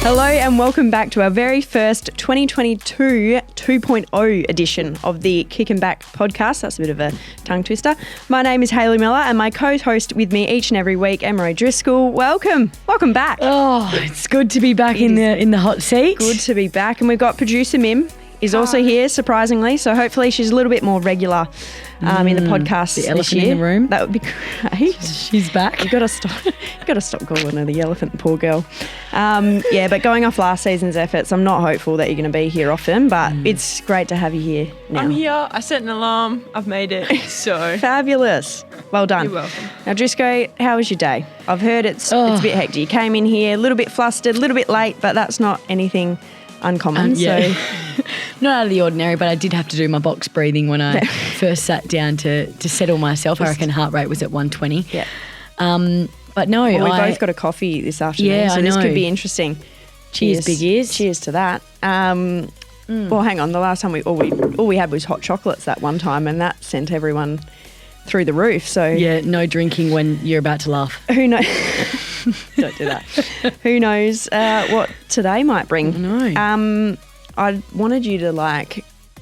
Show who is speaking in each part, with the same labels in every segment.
Speaker 1: Hello and welcome back to our very first 2022 2.0 edition of the Kickin podcast. That's a bit of a tongue twister. My name is Hayley Miller and my co-host with me each and every week, Emma Driscoll. Welcome back.
Speaker 2: Oh, it's good to be back in the hot seat.
Speaker 1: Good to be back, and we've got producer Mim is also here, surprisingly. So hopefully she's a little bit more regular in the podcast
Speaker 2: the
Speaker 1: this
Speaker 2: elephant
Speaker 1: year.
Speaker 2: in the room.
Speaker 1: That would be great.
Speaker 2: She's back.
Speaker 1: You've got to stop calling her the elephant, poor girl. But going off last season's efforts, I'm not hopeful that you're going to be here often, but it's great to have you here now.
Speaker 3: I'm here. I set an alarm. I've made it. So
Speaker 1: Fabulous. Well done.
Speaker 3: You're welcome.
Speaker 1: Now, Driscoll, how was your day? I've heard it's a bit hectic. You came in here a little bit flustered, a little bit late, but that's not anything uncommon.
Speaker 2: So not out of the ordinary, but I did have to do my box breathing when I first sat down to settle myself. I reckon heart rate was at 120.
Speaker 1: Yeah.
Speaker 2: But no,
Speaker 1: we both got a coffee this afternoon, so this could be interesting.
Speaker 2: Cheers, big ears.
Speaker 1: Cheers to that. Well, hang on. The last time all we had was hot chocolates that one time, and that sent everyone through the roof. So
Speaker 2: yeah, no drinking when you're about to laugh.
Speaker 1: Who knows? Don't do that. Who knows what today might bring?
Speaker 2: No.
Speaker 1: I wanted you to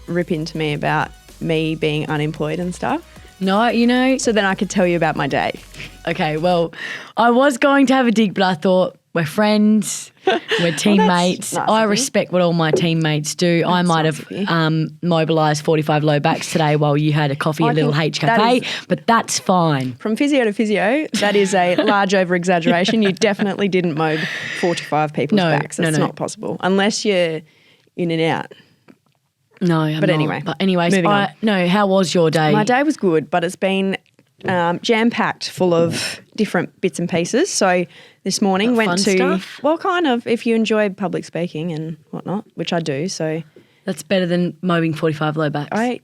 Speaker 1: rip into me about me being unemployed and stuff.
Speaker 2: No,
Speaker 1: so then I could tell you about my day.
Speaker 2: Okay, well, I was going to have a dig, but I thought we're friends, we're teammates.
Speaker 1: Nice
Speaker 2: I respect what all my teammates do. I might have mobilised 45 low backs today while you had a coffee at Little H Cafe, but that's fine.
Speaker 1: From physio to physio, that is a large over-exaggeration. You definitely didn't mob 45 people's backs. That's not possible unless you're in and out.
Speaker 2: No, I'm not.
Speaker 1: Anyway.
Speaker 2: But anyways,
Speaker 1: moving on.
Speaker 2: No, how was your day?
Speaker 1: My day was good, but it's been jam-packed full of different bits and pieces. So this morning went to
Speaker 2: stuff?
Speaker 1: Well, kind of, if you enjoy public speaking and whatnot, which I do. So
Speaker 2: that's better than mobbing 45 low backs.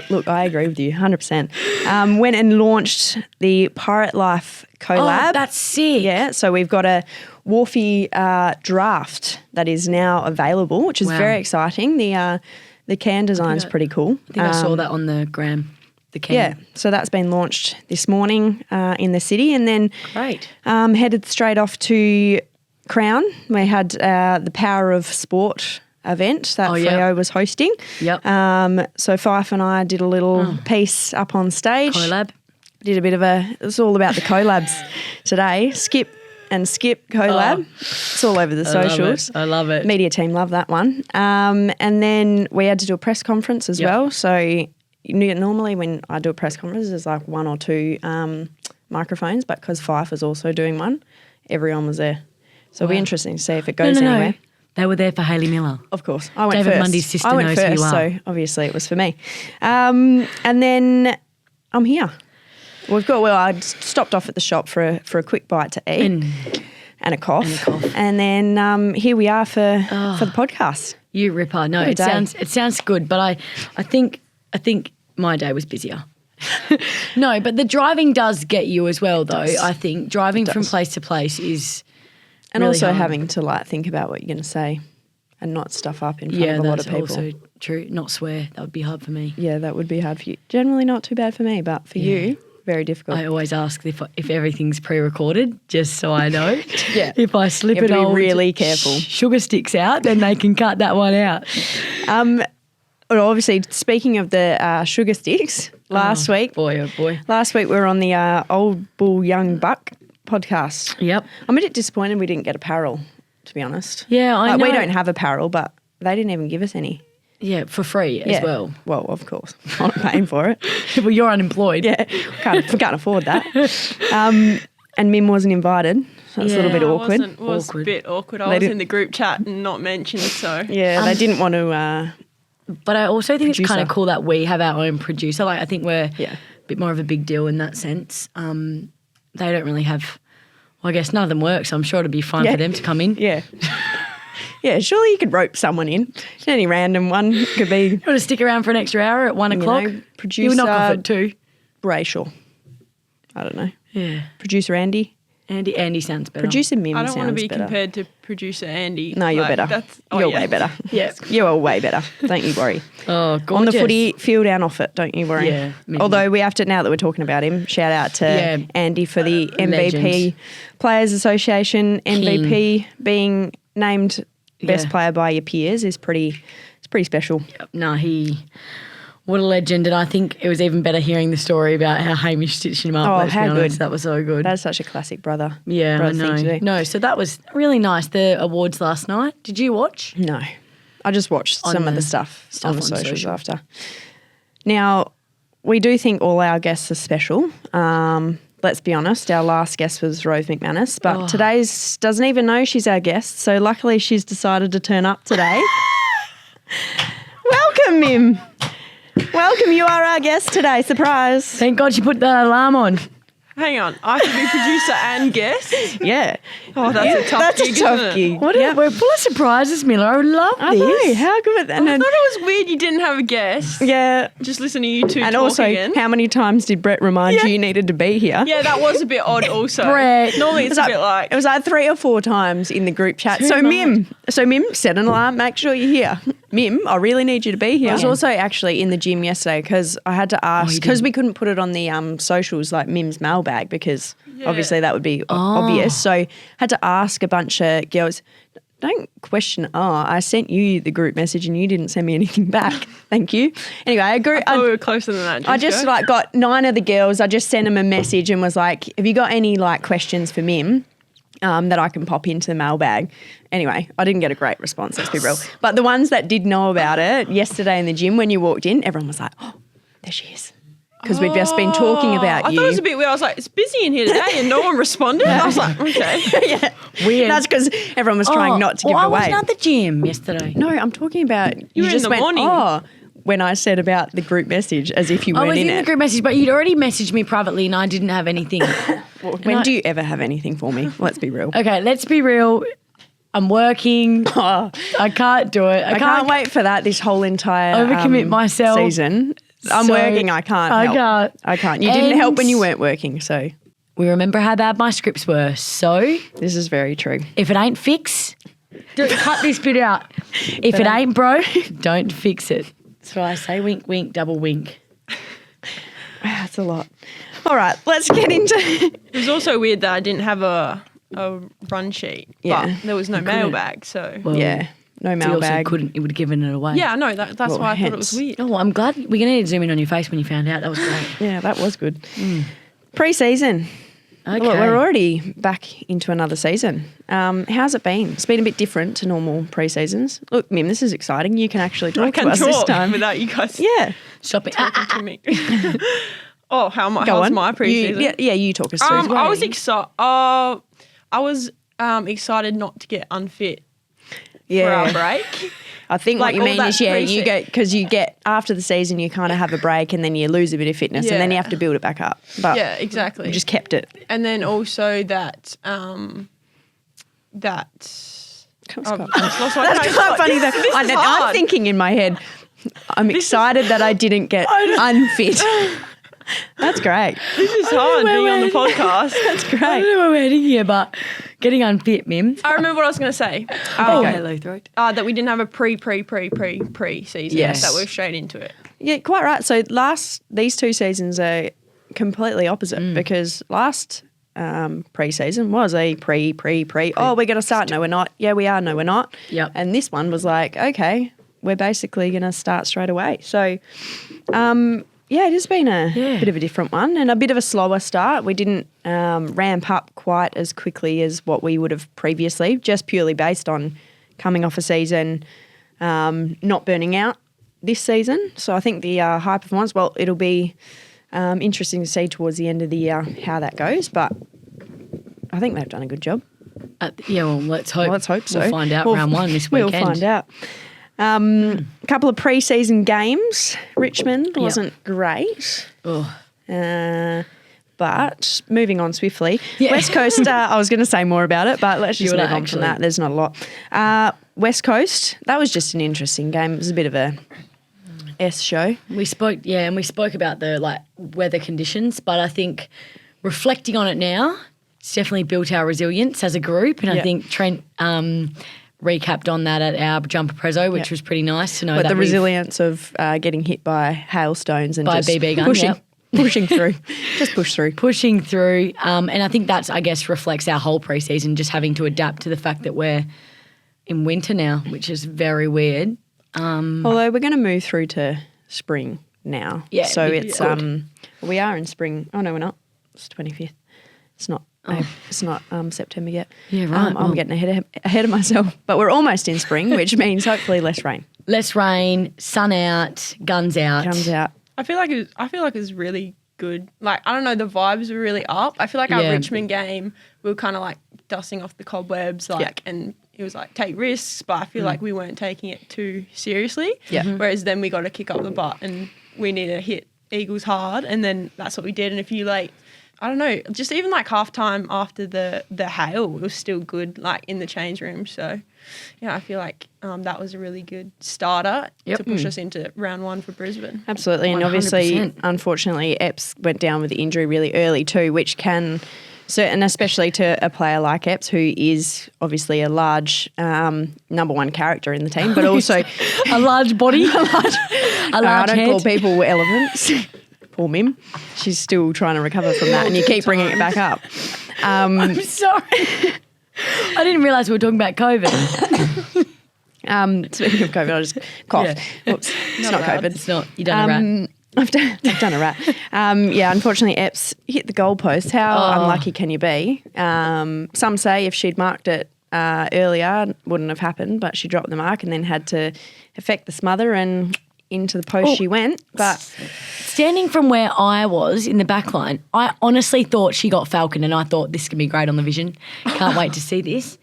Speaker 1: Look, I agree with you 100%. Went and launched the Pirate Life collab.
Speaker 2: Oh, that's sick.
Speaker 1: Yeah, so we've got a Wharfie draft that is now available, which is very exciting. The can design's pretty cool.
Speaker 2: I think I saw that on the gram. The can.
Speaker 1: Yeah, so that's been launched this morning in the city, and then headed straight off to Crown. We had the Power of Sport event that Freo was hosting.
Speaker 2: Yep.
Speaker 1: So Fife and I did a little piece up on stage.
Speaker 2: Collab.
Speaker 1: Did a bit of it's all about the collabs today. Skip collab. It's all over the socials.
Speaker 2: I love it.
Speaker 1: Media team love that one. And then we had to do a press conference as well. So normally when I do a press conference, there's like one or two microphones, but because Fife was also doing one, everyone was there. So it'll be interesting to see if it goes anywhere.
Speaker 2: They were there for Hayley Miller.
Speaker 1: Of course. I went
Speaker 2: David
Speaker 1: first.
Speaker 2: Mundy's sister knows who you are.
Speaker 1: So obviously it was for me. And then I'm here. I stopped off at the shop for a quick bite to eat and a cough. And then here we are for the podcast.
Speaker 2: You ripper. No, it sounds good, but I think my day was busier. No, but the driving does get you as well, though. I think driving from place to place is
Speaker 1: and
Speaker 2: really
Speaker 1: also
Speaker 2: hard.
Speaker 1: having to think about what you're going to say and not stuff up in front of a lot of people.
Speaker 2: Yeah, that's also true. Not swear. That would be hard for me.
Speaker 1: Yeah, that would be hard for you. Generally not too bad for me, but for you, very difficult.
Speaker 2: I always ask if everything's pre-recorded, just so I know.
Speaker 1: Yeah.
Speaker 2: If I slip
Speaker 1: you have
Speaker 2: an
Speaker 1: to be
Speaker 2: old
Speaker 1: really careful.
Speaker 2: Sugar sticks out, then they can cut that one out.
Speaker 1: Well, obviously, speaking of the sugar sticks, last week.
Speaker 2: Boy, oh boy.
Speaker 1: Last week we were on the Old Bull Young Buck podcast.
Speaker 2: Yep.
Speaker 1: I'm a bit disappointed we didn't get apparel, to be honest.
Speaker 2: Yeah, I know.
Speaker 1: We don't have apparel, but they didn't even give us any.
Speaker 2: Yeah, for free as well.
Speaker 1: Well, of course. I'm not paying for it.
Speaker 2: Well, you're unemployed.
Speaker 1: Yeah, can't afford that. And Mim wasn't invited, so it's a little bit awkward.
Speaker 3: It was a bit awkward. I was in the group chat and not mentioned, so.
Speaker 1: Yeah, they didn't want to
Speaker 2: But I also think
Speaker 1: producer.
Speaker 2: it's kind of cool that we have our own producer. I think we're a bit more of a big deal in that sense. They don't really have, I guess none of them work, so I'm sure it'd be fun for them to come in.
Speaker 1: Yeah. Yeah, surely you could rope someone in. Any random one could be.
Speaker 2: You want to stick around for an extra hour at 1 o'clock?
Speaker 1: Producer.
Speaker 2: You'll knock off at 2.
Speaker 1: Racial. I don't know.
Speaker 2: Yeah.
Speaker 1: Producer Andy.
Speaker 2: Andy sounds better.
Speaker 1: Producer Mim sounds better.
Speaker 3: I don't want to be compared to producer Andy.
Speaker 1: No, you're better. You're way better.
Speaker 2: Yeah.
Speaker 1: You're way better. Don't you worry.
Speaker 2: Oh, gorgeous.
Speaker 1: On the footy field and off it, don't you worry.
Speaker 2: Yeah.
Speaker 1: Although we have to, now that we're talking about him, shout out to Andy for the MVP
Speaker 2: legend.
Speaker 1: Players Association MVP being named best player by your peers is pretty special.
Speaker 2: Yep. No, what a legend. And I think it was even better hearing the story about how Hamish stitched him up.
Speaker 1: Oh, how good.
Speaker 2: That was so good.
Speaker 1: That's such a classic brother.
Speaker 2: Yeah, I know.
Speaker 1: Thing to do.
Speaker 2: No, so that was really nice, the awards last night. Did you watch?
Speaker 1: No. I just watched some of the stuff on the socials after. Now, we do think all our guests are special. Let's be honest, our last guest was Rose McManus, but today's doesn't even know she's our guest, so luckily she's decided to turn up today. Welcome, Mim. Welcome, you are our guest today. Surprise.
Speaker 2: Thank God she put that alarm on.
Speaker 3: Hang on, I could be producer and guest?
Speaker 1: Yeah.
Speaker 3: Oh, that's a tough gig, isn't it?
Speaker 2: We're full of surprises, Miller. I would love this.
Speaker 1: I know, how good.
Speaker 3: I thought it was weird you didn't have a guest.
Speaker 1: Yeah.
Speaker 3: Just listen to you two
Speaker 1: and
Speaker 3: talk
Speaker 1: also,
Speaker 3: again.
Speaker 1: how many times did Brett remind you needed to be here?
Speaker 3: Yeah, that was a bit odd also.
Speaker 2: Brett.
Speaker 3: Normally it's a bit like...
Speaker 1: It was like 3 or 4 times in the group chat.
Speaker 2: Too much.
Speaker 1: Mim, set an alarm, make sure you're here. Mim, I really need you to be here. I was also actually in the gym yesterday because I had to ask, because we couldn't put it on the socials like Mim's mailbag because obviously that would be obvious. So had to ask a bunch of girls, don't question, I sent you the group message and you didn't send me anything back. Thank you. Anyway, I thought
Speaker 3: we were closer than that.
Speaker 1: I just got 9 of the girls. I just sent them a message and was like, have you got any questions for Mim? That I can pop into the mailbag. Anyway, I didn't get a great response, let's be real. But the ones that did know about it yesterday in the gym when you walked in, everyone was like, oh, there she is. Because we've just been talking about you.
Speaker 3: I thought it was a bit weird. I was like, it's busy in here today and no one responded. I was like, okay.
Speaker 1: Weird. That's because everyone was trying not to give it away.
Speaker 2: I wasn't at the gym yesterday.
Speaker 1: No, I'm talking about you
Speaker 3: were
Speaker 1: just
Speaker 3: in the
Speaker 1: went,
Speaker 3: morning.
Speaker 1: when I said about the group message as if you weren't in it.
Speaker 2: I was in the group message, but you'd already messaged me privately and I didn't have anything.
Speaker 1: When do you ever have anything for me? Let's be real.
Speaker 2: Okay, let's be real. I'm working. I can't do it.
Speaker 1: I can't wait for that this whole entire
Speaker 2: overcommit myself
Speaker 1: season. I'm working. I can't help. I can't. You didn't help when you weren't working, so.
Speaker 2: We remember how bad my scripts were, so.
Speaker 1: This is very true.
Speaker 2: If it ain't fix, cut this bit out. If it ain't broke, don't fix it. That's what I say. Wink, wink, double wink.
Speaker 1: Wow, that's a lot. All right, let's get into
Speaker 3: It was also weird that I didn't have a run sheet, but there was no mailbag, so.
Speaker 1: Well, no mailbag.
Speaker 2: Couldn't. It would have given it away.
Speaker 3: Yeah, no, that's why I thought it was weird.
Speaker 2: Oh, I'm glad. We're going to need to zoom in on your face when you found out. That was great.
Speaker 1: Yeah, that was good. Pre-season.
Speaker 2: Okay.
Speaker 1: Look, we're already back into another season. How's it been? It's been a bit different to normal pre-seasons. Look, Mim, this is exciting. You can actually talk to us this time.
Speaker 3: Without you guys
Speaker 2: Shopping.
Speaker 3: talking to me. Oh, how's my pre-season?
Speaker 1: You talk us through.
Speaker 3: I was excited. I was excited not to get unfit for our break.
Speaker 1: I think what you mean is, you go because you get after the season, you kind of have a break and then you lose a bit of fitness and then you have to build it back up. But
Speaker 3: yeah, exactly.
Speaker 1: You just kept it.
Speaker 3: And then also that
Speaker 1: That's quite funny though. I'm
Speaker 3: hard.
Speaker 1: thinking in my head, I'm excited that I didn't get unfit. That's great.
Speaker 3: This is hard being on the podcast.
Speaker 1: That's great.
Speaker 2: I don't know where we're heading here, but getting unfit, Mim.
Speaker 3: I remember what I was going to say.
Speaker 2: Hello, throat.
Speaker 3: That we didn't have a pre-season.
Speaker 1: Yes.
Speaker 3: That we're straight into it.
Speaker 1: Yeah, quite right. So these 2 seasons are completely opposite because last pre-season was a pre. Oh, we're going to start. No, we're not. Yeah, we are. No, we're not.
Speaker 2: Yep.
Speaker 1: And this one was like, okay, we're basically going to start straight away. So, yeah, it has been a bit of a different one and a bit of a slower start. We didn't ramp up quite as quickly as what we would have previously, just purely based on coming off a season, not burning out this season. So I think the high performance, well, it'll be interesting to see towards the end of the year how that goes, but I think they've done a good job.
Speaker 2: Let's hope.
Speaker 1: Well, let's hope so.
Speaker 2: We'll find out round 1 this weekend.
Speaker 1: We'll find out. A couple of pre-season games. Richmond wasn't great. But moving on swiftly. Yeah. West Coast, I was going to say more about it, but let's just move on from that. There's not a lot. West Coast, that was just an interesting game. It was a bit of a S show.
Speaker 2: We spoke about the weather conditions, but I think reflecting on it now, it's definitely built our resilience as a group, and I think Trent recapped on that at our jumper prezzo, which was pretty nice to know.
Speaker 1: But the resilience of getting hit by hailstones and
Speaker 2: by
Speaker 1: just
Speaker 2: BB gun,
Speaker 1: pushing through, just push through.
Speaker 2: Pushing through, and I think that's, reflects our whole preseason, just having to adapt to the fact that we're in winter now, which is very weird.
Speaker 1: Although we're going to move through to spring now.
Speaker 2: Yeah,
Speaker 1: so
Speaker 2: it'd be
Speaker 1: it's
Speaker 2: good.
Speaker 1: we are in spring. Oh no, we're not. It's 25th. It's not. It's not September yet.
Speaker 2: Yeah, right.
Speaker 1: I'm getting ahead of myself, but we're almost in spring, which means hopefully less rain.
Speaker 2: Less rain, sun out, guns out.
Speaker 1: Comes out.
Speaker 3: I feel like it was really good. Like, I don't know, the vibes were really up. I feel like our
Speaker 2: Yeah.
Speaker 3: Richmond game, we were kind of like dusting off the cobwebs, like, and it was like take risks, but I feel like we weren't taking it too seriously.
Speaker 1: Yeah.
Speaker 3: Whereas then we got to kick up the butt and we needed to hit Eagles hard, and then that's what we did. And if you like, I don't know, just even like halftime after the hail, it was still good, like in the change room. So yeah, I feel like that was a really good starter to push us into round one for Brisbane.
Speaker 1: Absolutely, and obviously,
Speaker 2: 100%.
Speaker 1: unfortunately, Epps went down with the injury really early too, which can, and especially to a player like Epps, who is obviously a large number one character in the team, but also
Speaker 2: A large body, a large
Speaker 1: I don't
Speaker 2: head.
Speaker 1: call people elephants. Poor Mim, she's still trying to recover from that, and you keep bringing it back up.
Speaker 2: I'm sorry. I didn't realise we were talking about COVID.
Speaker 1: Speaking of COVID, I just coughed.
Speaker 2: Yeah.
Speaker 1: Oops, it's not COVID.
Speaker 2: It's not. You done a rat.
Speaker 1: I've done a rat. Yeah, unfortunately, Epps hit the goalpost. How unlucky can you be? Some say if she'd marked it earlier, it wouldn't have happened, but she dropped the mark and then had to effect the smother and into the post she went. But
Speaker 2: Standing from where I was in the back line, I honestly thought she got Falcon, and I thought this can be great on the vision. Can't wait to see this.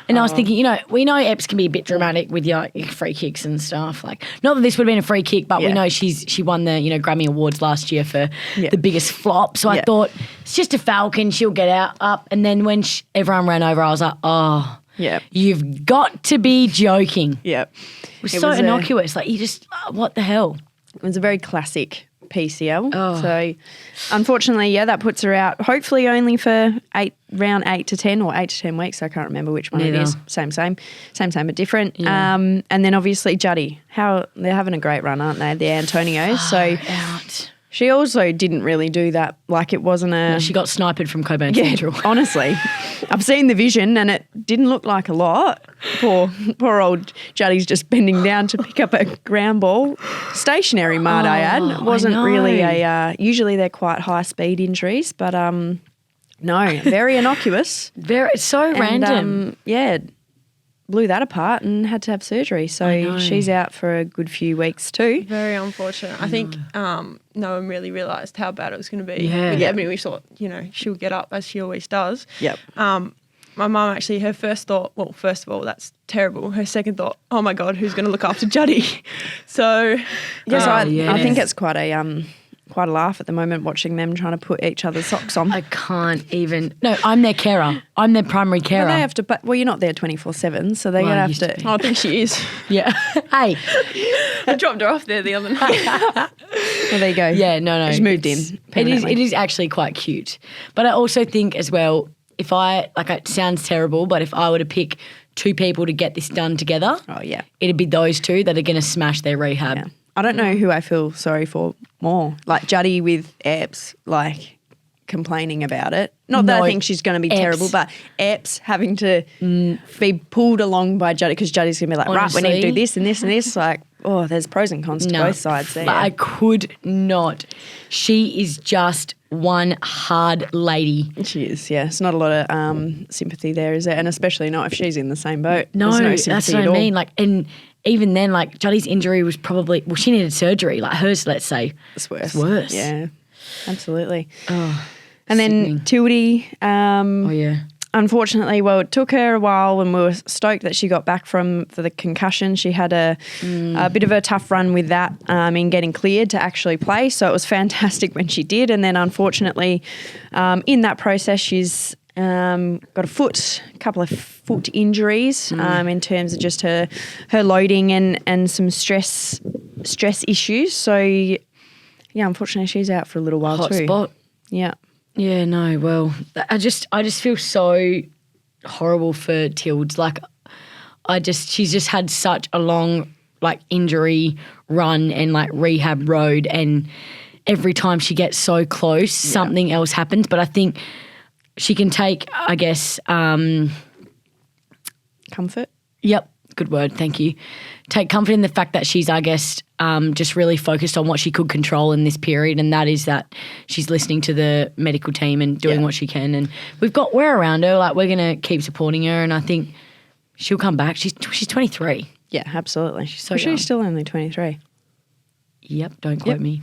Speaker 2: And I was thinking, we know Epps can be a bit dramatic with your free kicks and stuff. Like, not that this would have been a free kick, but we know she won the Grammy Awards last year for the biggest flop. So I thought it's just a Falcon, she'll get up. And then when everyone ran over, I was like, oh, you've got to be joking.
Speaker 1: yeah,
Speaker 2: It was so innocuous. Like, you just, what the hell?
Speaker 1: it was a very classic PCL. So unfortunately, that puts her out hopefully only for round 8 to 10 or 8 to 10 weeks. I can't remember which one it is. Same, but different.
Speaker 2: Yeah.
Speaker 1: And then obviously Juddy, they're having a great run, aren't they? The Antonios. So
Speaker 2: Out.
Speaker 1: she also didn't really do that. Like, it wasn't a...
Speaker 2: She got sniped from Coburn Central.
Speaker 1: Honestly. I've seen the vision and it didn't look like a lot. Poor old Juddy's just bending down to pick up a ground ball. Stationary, might I add. It wasn't really usually they're quite high speed injuries, but no, very innocuous.
Speaker 2: It's so random.
Speaker 1: Blew that apart and had to have surgery. So she's out for a good few weeks too.
Speaker 3: Very unfortunate. I think no one really realised how bad it was going to be.
Speaker 2: Yeah.
Speaker 3: With Ebony, we thought, she'll get up as she always does.
Speaker 1: Yep.
Speaker 3: My mum actually, her first thought, well, first of all, that's terrible. Her second thought, oh my God, who's going to look after Juddy? So,
Speaker 1: I think it's quite a laugh at the moment watching them trying to put each other's socks on.
Speaker 2: I can't even. No, I'm their carer. I'm their primary carer.
Speaker 1: But they have to, you're not there 24/7, so they're going to have to.
Speaker 3: I think she is.
Speaker 2: Yeah. Hey.
Speaker 3: I dropped her off there the other night.
Speaker 1: Well, there you go.
Speaker 2: Yeah, no.
Speaker 1: She's moved in.
Speaker 2: It is actually quite cute. But I also think as well, it sounds terrible, but if I were to pick two people to get this done together, it'd be those two that are going to smash their rehab.
Speaker 1: Yeah. I don't know who I feel sorry for more. Like Juddy with Epps, like complaining about it. Not that I think she's going to be terrible, but Epps having to be pulled along by Juddy because Juddy's going to be like,
Speaker 2: Honestly,
Speaker 1: right, we need to do this and this and this. Like, there's pros and cons to both sides there.
Speaker 2: But I could not. She is just one hard lady.
Speaker 1: She is, yeah. It's not a lot of sympathy there, is there? And especially not if she's in the same boat.
Speaker 2: No,
Speaker 1: There's no
Speaker 2: that's
Speaker 1: sympathy
Speaker 2: what
Speaker 1: at
Speaker 2: I
Speaker 1: all.
Speaker 2: mean. Like, and even then, like, Juddy's injury was probably, she needed surgery. Like hers, let's say.
Speaker 1: It's worse.
Speaker 2: It's worse.
Speaker 1: Yeah, absolutely.
Speaker 2: Oh,
Speaker 1: and then Tildy,
Speaker 2: yeah.
Speaker 1: unfortunately, it took her a while and we were stoked that she got back for the concussion. She had a bit of a tough run with that in getting cleared to actually play. So it was fantastic when she did. And then unfortunately, in that process, she's got a couple of foot injuries in terms of just her loading and some stress issues. So, yeah, unfortunately, she's out for a little while
Speaker 2: Hot
Speaker 1: too.
Speaker 2: spot.
Speaker 1: Yeah.
Speaker 2: Yeah, no, well, I just feel so horrible for Tilds. Like, she's just had such a long, like, injury run and, like, rehab road, and every time she gets so close, something else happens. But I think she can take, I guess...
Speaker 1: Comfort?
Speaker 2: Yep. good word, thank you. Take comfort in the fact that she's, I guess, just really focused on what she could control in this period, and that is that she's listening to the medical team and doing what she can. And we're around her, like we're going to keep supporting her, and I think she'll come back. She's 23.
Speaker 1: Yeah, absolutely.
Speaker 2: She's so young.
Speaker 1: She's still only 23.
Speaker 2: Yep, don't quote me.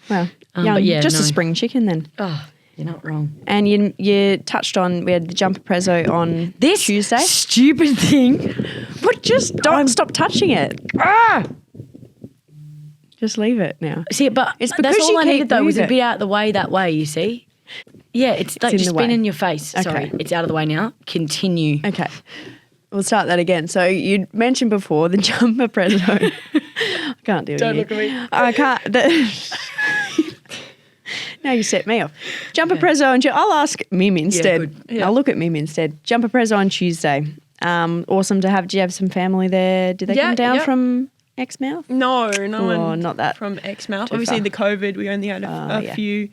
Speaker 1: Well, young,
Speaker 2: but
Speaker 1: just a spring chicken then.
Speaker 2: Oh, you're not wrong.
Speaker 1: And you touched on, we had the jumper prezzo on
Speaker 2: This
Speaker 1: Tuesday.
Speaker 2: stupid thing.
Speaker 1: But just don't stop touching it. Just leave it now.
Speaker 2: See, but
Speaker 1: It's
Speaker 2: that's
Speaker 1: because
Speaker 2: all
Speaker 1: you
Speaker 2: I
Speaker 1: keep
Speaker 2: needed though was a
Speaker 1: moving.
Speaker 2: bit out of the way that way, you see. Yeah, it's like
Speaker 1: in
Speaker 2: just
Speaker 1: the
Speaker 2: been
Speaker 1: way.
Speaker 2: in your face. Sorry,
Speaker 1: Okay.
Speaker 2: it's out of the way now. Continue.
Speaker 1: Okay. We'll start that again. So you mentioned before the jumper prezzo. I can't do it.
Speaker 3: Don't look at me.
Speaker 1: I can't. Now you set me off. Jumper prezzo on Tuesday. I'll ask Mim instead.
Speaker 2: good.
Speaker 3: Yeah.
Speaker 1: I'll look at Mim instead. Jumper prezzo on Tuesday. Awesome to have. Do you have some family there? Did they come down from Exmouth?
Speaker 3: No
Speaker 1: Oh,
Speaker 3: one
Speaker 1: not that.
Speaker 3: from Exmouth.
Speaker 1: Too
Speaker 3: Obviously,
Speaker 1: far.
Speaker 3: the COVID, we only had a
Speaker 1: yeah.
Speaker 3: few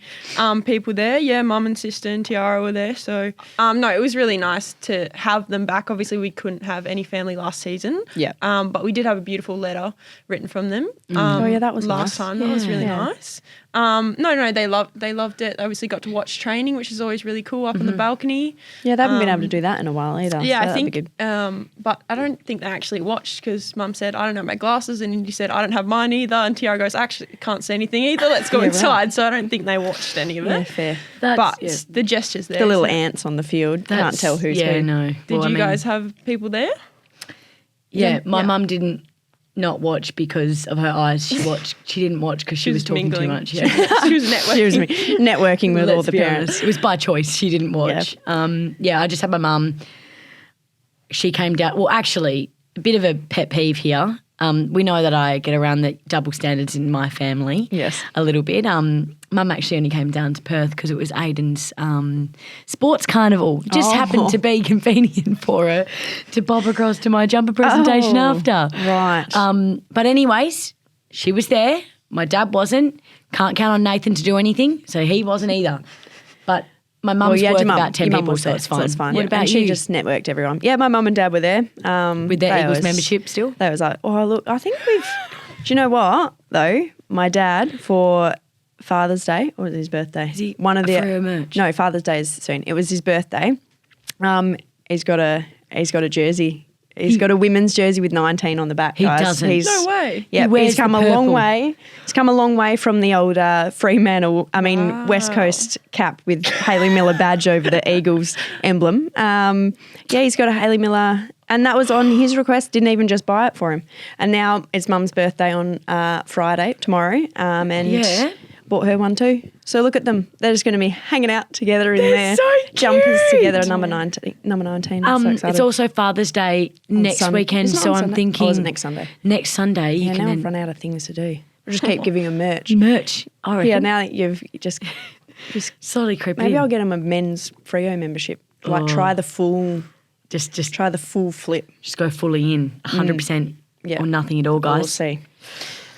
Speaker 3: people there. Yeah, mum and sister and Tiara were there. So, no, it was really nice to have them back. Obviously, we couldn't have any family last season.
Speaker 1: Yeah.
Speaker 3: But we did have a beautiful letter written from them.
Speaker 1: Oh, yeah, that was
Speaker 3: last
Speaker 1: nice.
Speaker 3: time. That was really
Speaker 1: Yeah.
Speaker 3: nice. No, they loved it. They obviously got to watch training, which is always really cool up on the balcony.
Speaker 1: Yeah, they haven't been able to do that in a while either.
Speaker 3: Yeah,
Speaker 1: so
Speaker 3: I
Speaker 1: that'd be
Speaker 3: think,
Speaker 1: good.
Speaker 3: but I don't think they actually watched because Mum said, I don't have my glasses, and Indy said, I don't have mine either, and Tiara goes, actually, can't see anything either, let's go
Speaker 1: Yeah, right.
Speaker 3: inside. So I don't think they watched any of
Speaker 1: Yeah,
Speaker 3: it.
Speaker 1: fair.
Speaker 3: But
Speaker 2: yeah.
Speaker 3: the gestures there.
Speaker 1: The little
Speaker 3: isn't it?
Speaker 1: ants on the field. Can't tell who's
Speaker 2: yeah,
Speaker 1: who.
Speaker 2: no.
Speaker 3: Did
Speaker 2: Well, I
Speaker 3: you
Speaker 2: mean,
Speaker 3: guys have people there?
Speaker 2: Yeah, my
Speaker 3: Yeah.
Speaker 2: mum didn't not watch because of her eyes. She didn't watch because she was talking
Speaker 3: mingling.
Speaker 2: too much. Yeah.
Speaker 3: She was networking.
Speaker 1: She was networking with all
Speaker 2: Let's
Speaker 1: the
Speaker 2: be
Speaker 1: parents.
Speaker 2: honest. It was by choice. She didn't watch. I just had my mum. She came down. Well, actually, a bit of a pet peeve here. We know that I get around the double standards in my family.
Speaker 1: Yes.
Speaker 2: A little bit. Mum actually only came down to Perth because it was Aiden's sports carnival. Just happened to be convenient for her to bob across to my jumper presentation after.
Speaker 1: Right.
Speaker 2: But anyways, she was there. My dad wasn't. Can't count on Nathan to do anything, so he wasn't either. But my mum's
Speaker 1: you had
Speaker 2: worth
Speaker 1: your mum.
Speaker 2: about 10
Speaker 1: Your mum
Speaker 2: people,
Speaker 1: was
Speaker 2: so
Speaker 1: there,
Speaker 2: it's fine.
Speaker 1: that's fine.
Speaker 2: What
Speaker 1: Yeah.
Speaker 2: about
Speaker 1: and
Speaker 2: you?
Speaker 1: she just networked everyone. Yeah, my mum and dad were there.
Speaker 2: With their
Speaker 1: they
Speaker 2: Eagles
Speaker 1: always-
Speaker 2: membership still?
Speaker 1: They was like, oh, look, I think we've... Do you know what, though? My dad, for Father's Day, or was it his birthday?
Speaker 2: Is he
Speaker 1: One of the...
Speaker 2: for a merch?
Speaker 1: No, Father's Day is soon. It was his birthday. He's got a jersey. He's got a women's jersey with 19 on the back,
Speaker 2: He
Speaker 1: guys.
Speaker 2: doesn't.
Speaker 3: No way.
Speaker 1: Yeah,
Speaker 2: He wears
Speaker 1: he's come
Speaker 2: the
Speaker 1: a long
Speaker 2: purple.
Speaker 1: way. He's come a long way from the old Fremantle, West Coast cap with Hayley Miller badge over the Eagles emblem. He's got a Hayley Miller, and that was on his request. Didn't even just buy it for him. And now it's Mum's birthday on Friday, tomorrow, and bought her one too. So look at them. They're just going to be hanging out together in their
Speaker 2: so
Speaker 1: jumpers
Speaker 2: cute.
Speaker 1: together. Number 19. I'm so excited.
Speaker 2: It's also Father's Day next weekend,
Speaker 1: Isn't it
Speaker 2: so
Speaker 1: on
Speaker 2: I'm
Speaker 1: Sunday?
Speaker 2: thinking
Speaker 1: Oh, is it next Sunday?
Speaker 2: Next Sunday, you
Speaker 1: Yeah,
Speaker 2: can
Speaker 1: now I've
Speaker 2: then
Speaker 1: run out of things to do. We'll just keep giving them merch.
Speaker 2: merch. I reckon.
Speaker 1: Yeah, now that you've just
Speaker 2: slowly creep
Speaker 1: maybe
Speaker 2: in.
Speaker 1: I'll get them a men's Freo membership. Like try the full
Speaker 2: Just
Speaker 1: try the full flip.
Speaker 2: just go fully in, 100%,
Speaker 1: Yeah.
Speaker 2: or nothing at all,
Speaker 1: We'll
Speaker 2: guys.
Speaker 1: see.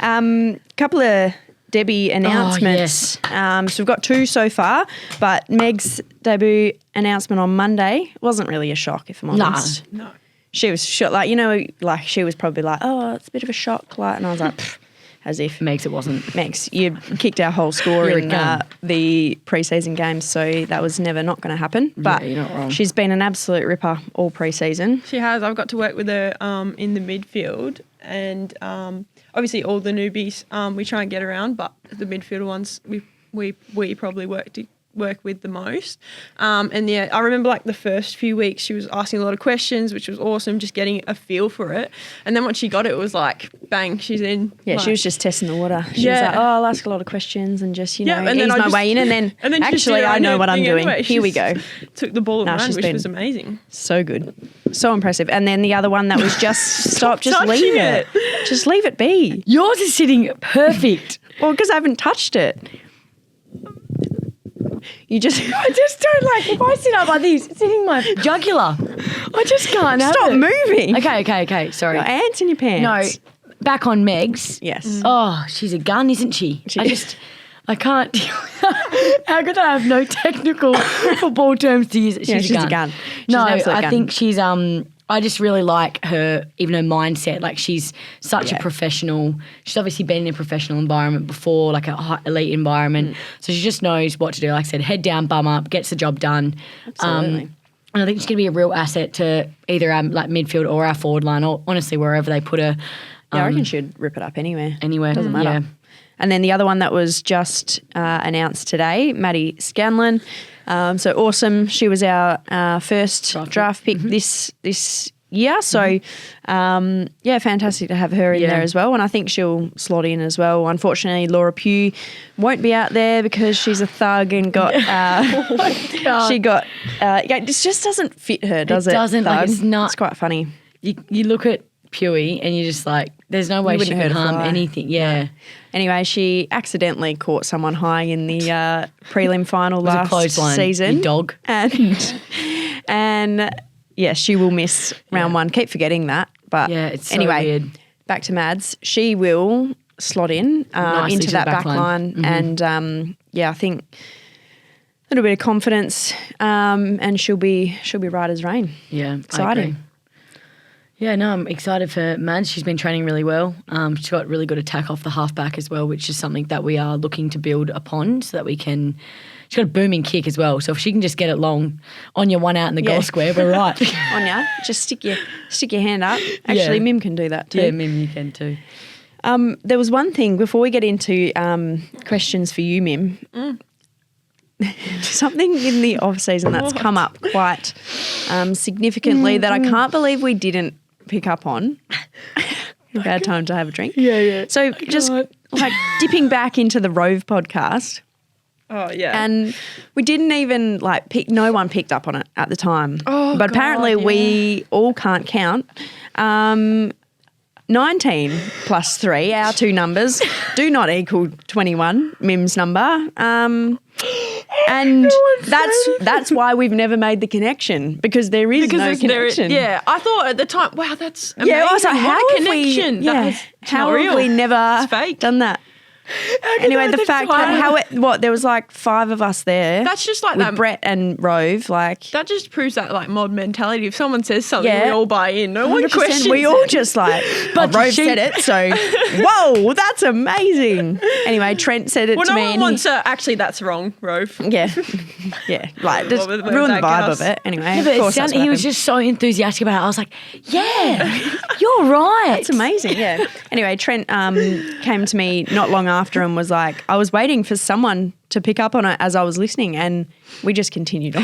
Speaker 1: Couple of Debbie announcements. So we've got two so far, but Meg's debut announcement on Monday wasn't really a shock, if I'm honest.
Speaker 3: No.
Speaker 1: She was shocked, like she was probably like, oh, it's a bit of a shock, like, and I was like, "Pfft," as if.
Speaker 2: Megs, it wasn't.
Speaker 1: Megs, you kicked our whole score
Speaker 2: You're a
Speaker 1: in
Speaker 2: gun.
Speaker 1: the pre-season games, so that was never not going to happen. But
Speaker 2: you're not wrong.
Speaker 1: she's been an absolute ripper all pre-season.
Speaker 3: She has. I've got to work with her in the midfield, and obviously all the newbies we try and get around, but the midfielder ones we probably work with the most. And yeah, I remember like the first few weeks she was asking a lot of questions, which was awesome, just getting a feel for it. And then once she got it, it was like bang, she's in.
Speaker 1: Yeah,
Speaker 3: like,
Speaker 1: she was just testing the water. She was
Speaker 3: Yeah.
Speaker 1: like, oh, I'll ask a lot of questions and just,
Speaker 3: Yeah, and then
Speaker 1: ease
Speaker 3: I
Speaker 1: my
Speaker 3: just-
Speaker 1: way in. And then,
Speaker 3: and then she just did
Speaker 1: actually,
Speaker 3: her
Speaker 1: I
Speaker 3: own
Speaker 1: know what I'm
Speaker 3: thing
Speaker 1: doing.
Speaker 3: anyway.
Speaker 1: Here we
Speaker 3: She
Speaker 1: go.
Speaker 3: just Took the ball and
Speaker 1: Nah,
Speaker 3: ran,
Speaker 1: she's
Speaker 3: which
Speaker 1: been-
Speaker 3: was amazing.
Speaker 1: So good. So impressive. And then the other one that was just stop, just
Speaker 3: touching
Speaker 1: leave it. Just leave it be.
Speaker 2: Yours is sitting perfect.
Speaker 1: Well, because I haven't touched it. You just
Speaker 2: I just don't like, if I sit up like this, it's hitting my jugular. I just can't have
Speaker 1: stop
Speaker 2: it.
Speaker 1: moving.
Speaker 2: Okay, sorry.
Speaker 1: Got ants in your pants.
Speaker 2: No, back on Megs.
Speaker 1: Yes.
Speaker 2: Oh, she's a gun, isn't she? I can't. How could I have no technical football terms to use? She's
Speaker 1: She's a gun. She's
Speaker 2: No,
Speaker 1: an absolute
Speaker 2: I
Speaker 1: gun.
Speaker 2: think she's I just really like her, even her mindset. Like she's such a professional. She's obviously been in a professional environment before, like a high elite environment. So she just knows what to do. Like I said, head down, bum up, gets the job done.
Speaker 1: Absolutely.
Speaker 2: And I think she's going to be a real asset to either our like midfield or our forward line, or honestly wherever they put her.
Speaker 1: Yeah, I reckon she'd rip it up anywhere.
Speaker 2: Anywhere.
Speaker 1: Doesn't matter.
Speaker 2: Yeah.
Speaker 1: And then the other one that was just announced today, Maddie Scanlan. So awesome. She was our first draft pick this year. So, fantastic to have her in there as well. And I think she'll slot in as well. Unfortunately, Laura Pugh won't be out there because she's a thug and got this just doesn't fit her, does it?
Speaker 2: It doesn't. Like, it's not.
Speaker 1: It's quite funny.
Speaker 2: You look at Pewey and you're just like, there's no way she could harm anything. Yeah.
Speaker 1: Anyway, she accidentally caught someone high in the prelim final last season.
Speaker 2: You dog.
Speaker 1: And yeah, she will miss round one. Keep forgetting that. But
Speaker 2: it's so
Speaker 1: anyway,
Speaker 2: weird.
Speaker 1: Back to Mads. She will slot in into that back line.
Speaker 2: Mm-hmm.
Speaker 1: And I think a little bit of confidence and she'll be right as rain.
Speaker 2: Yeah,
Speaker 1: exciting.
Speaker 2: I agree. Yeah, no, I'm excited for Mads. She's been training really well. She's got really good attack off the halfback as well, which is something that we are looking to build upon so that we can. She's got a booming kick as well, so if she can just get it long on your one out in the goal square, we're right.
Speaker 1: On ya, just stick your hand up. Actually, Mim can do that too.
Speaker 2: Yeah, Mim, you can too.
Speaker 1: There was one thing before we get into questions for you, Mim. Something in the off season that's come up quite significantly that I can't believe we didn't pick up on. Bad time to have a drink.
Speaker 2: Yeah.
Speaker 1: So just like dipping back into the Rove podcast.
Speaker 3: Oh yeah.
Speaker 1: And we didn't even no one picked up on it at the time.
Speaker 3: Oh,
Speaker 1: but apparently we all can't count. 19 plus 3, our two numbers, do not equal 21, Mim's number. And that's why we've never made the connection, because there is no connection.
Speaker 3: I thought at the time, wow, that's amazing.
Speaker 1: Yeah, I was like, how
Speaker 3: what a
Speaker 1: have
Speaker 3: connection.
Speaker 1: How have we never done that? Anyway, the fact that there was like 5 of us there.
Speaker 3: That's just like
Speaker 1: with
Speaker 3: that.
Speaker 1: Brett and Rove, like
Speaker 3: That just proves that like mob mentality. If someone says something, we all buy in. No one
Speaker 1: 100%,
Speaker 3: questions.
Speaker 1: we all just like, but Rove said it, so whoa, that's amazing. Anyway, Trent said it to me.
Speaker 3: No one wants to. Actually, that's wrong, Rove.
Speaker 1: Yeah, like just ruin the vibe of it. Anyway,
Speaker 2: yeah, but
Speaker 1: of course
Speaker 2: he was just so enthusiastic about it. I was like, yeah, you're right.
Speaker 1: It's amazing. Yeah. Anyway, Trent came to me not long after and was like, I was waiting for someone to pick up on it as I was listening, and we just continued on.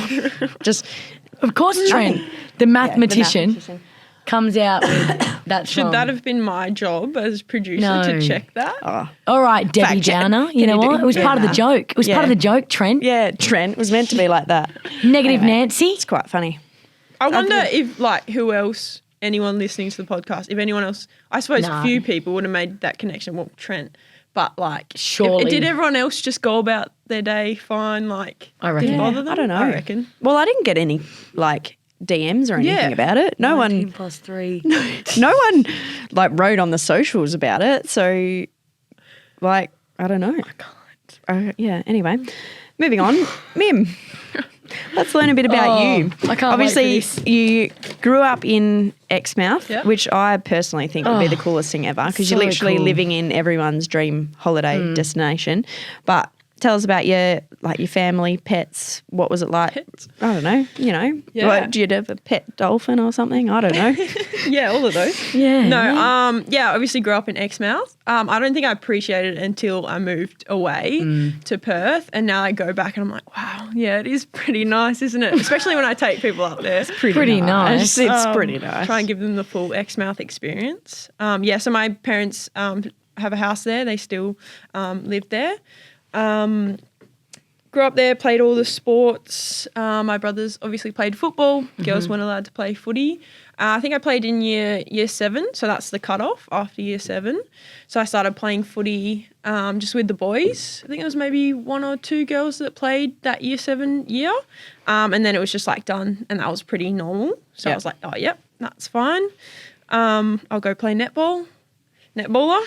Speaker 2: Of course, Trent, the mathematician, comes out with that.
Speaker 3: Should that have been my job as producer to check that?
Speaker 1: Oh.
Speaker 2: All right, Debbie Downer. You know what? It was part of the joke. It was part of the joke, Trent.
Speaker 1: Yeah, Trent. It was meant to be like that.
Speaker 2: Negative Nancy.
Speaker 1: It's quite funny.
Speaker 3: I wonder if who else, anyone listening to the podcast, if anyone else, I suppose a few people would have made that connection. Well, Trent. But
Speaker 2: surely.
Speaker 3: Did everyone else just go about their day fine?
Speaker 2: I reckon.
Speaker 3: Didn't bother them?
Speaker 1: I don't know.
Speaker 3: I reckon.
Speaker 1: Well, I didn't get any DMs or anything about it. No
Speaker 2: 19
Speaker 1: one
Speaker 2: plus 3.
Speaker 1: No one wrote on the socials about it. So I don't know. I can't. Anyway, moving on. Mim, let's learn a bit about you.
Speaker 2: I can't
Speaker 1: Obviously,
Speaker 2: wait for this.
Speaker 1: you grew up in Exmouth, which I personally think would be the coolest thing ever, because you're literally living in everyone's dream holiday destination. But tell us about your family, pets. What was it like?
Speaker 3: Pets.
Speaker 1: I don't know. Do you have a pet dolphin or something? I don't know.
Speaker 3: Yeah, all of those.
Speaker 1: Yeah.
Speaker 3: No, obviously grew up in Exmouth. I don't think I appreciated it until I moved away to Perth, and now I go back and I'm like, wow, yeah, it is pretty nice, isn't it? Especially when I take people up there. It's
Speaker 2: pretty nice.
Speaker 1: It's pretty nice.
Speaker 3: Try and give them the full Exmouth experience. So my parents have a house there. They still live there. Grew up there, played all the sports. My brothers obviously played football. Girls weren't allowed to play footy. I think I played in year 7, so that's the cutoff after year 7. So I started playing footy just with the boys. I think there was maybe 1 or 2 girls that played that year 7 year. And then it was just done, and that was pretty normal. So I was like, oh, yep, that's fine. I'll go play netball. Netballer.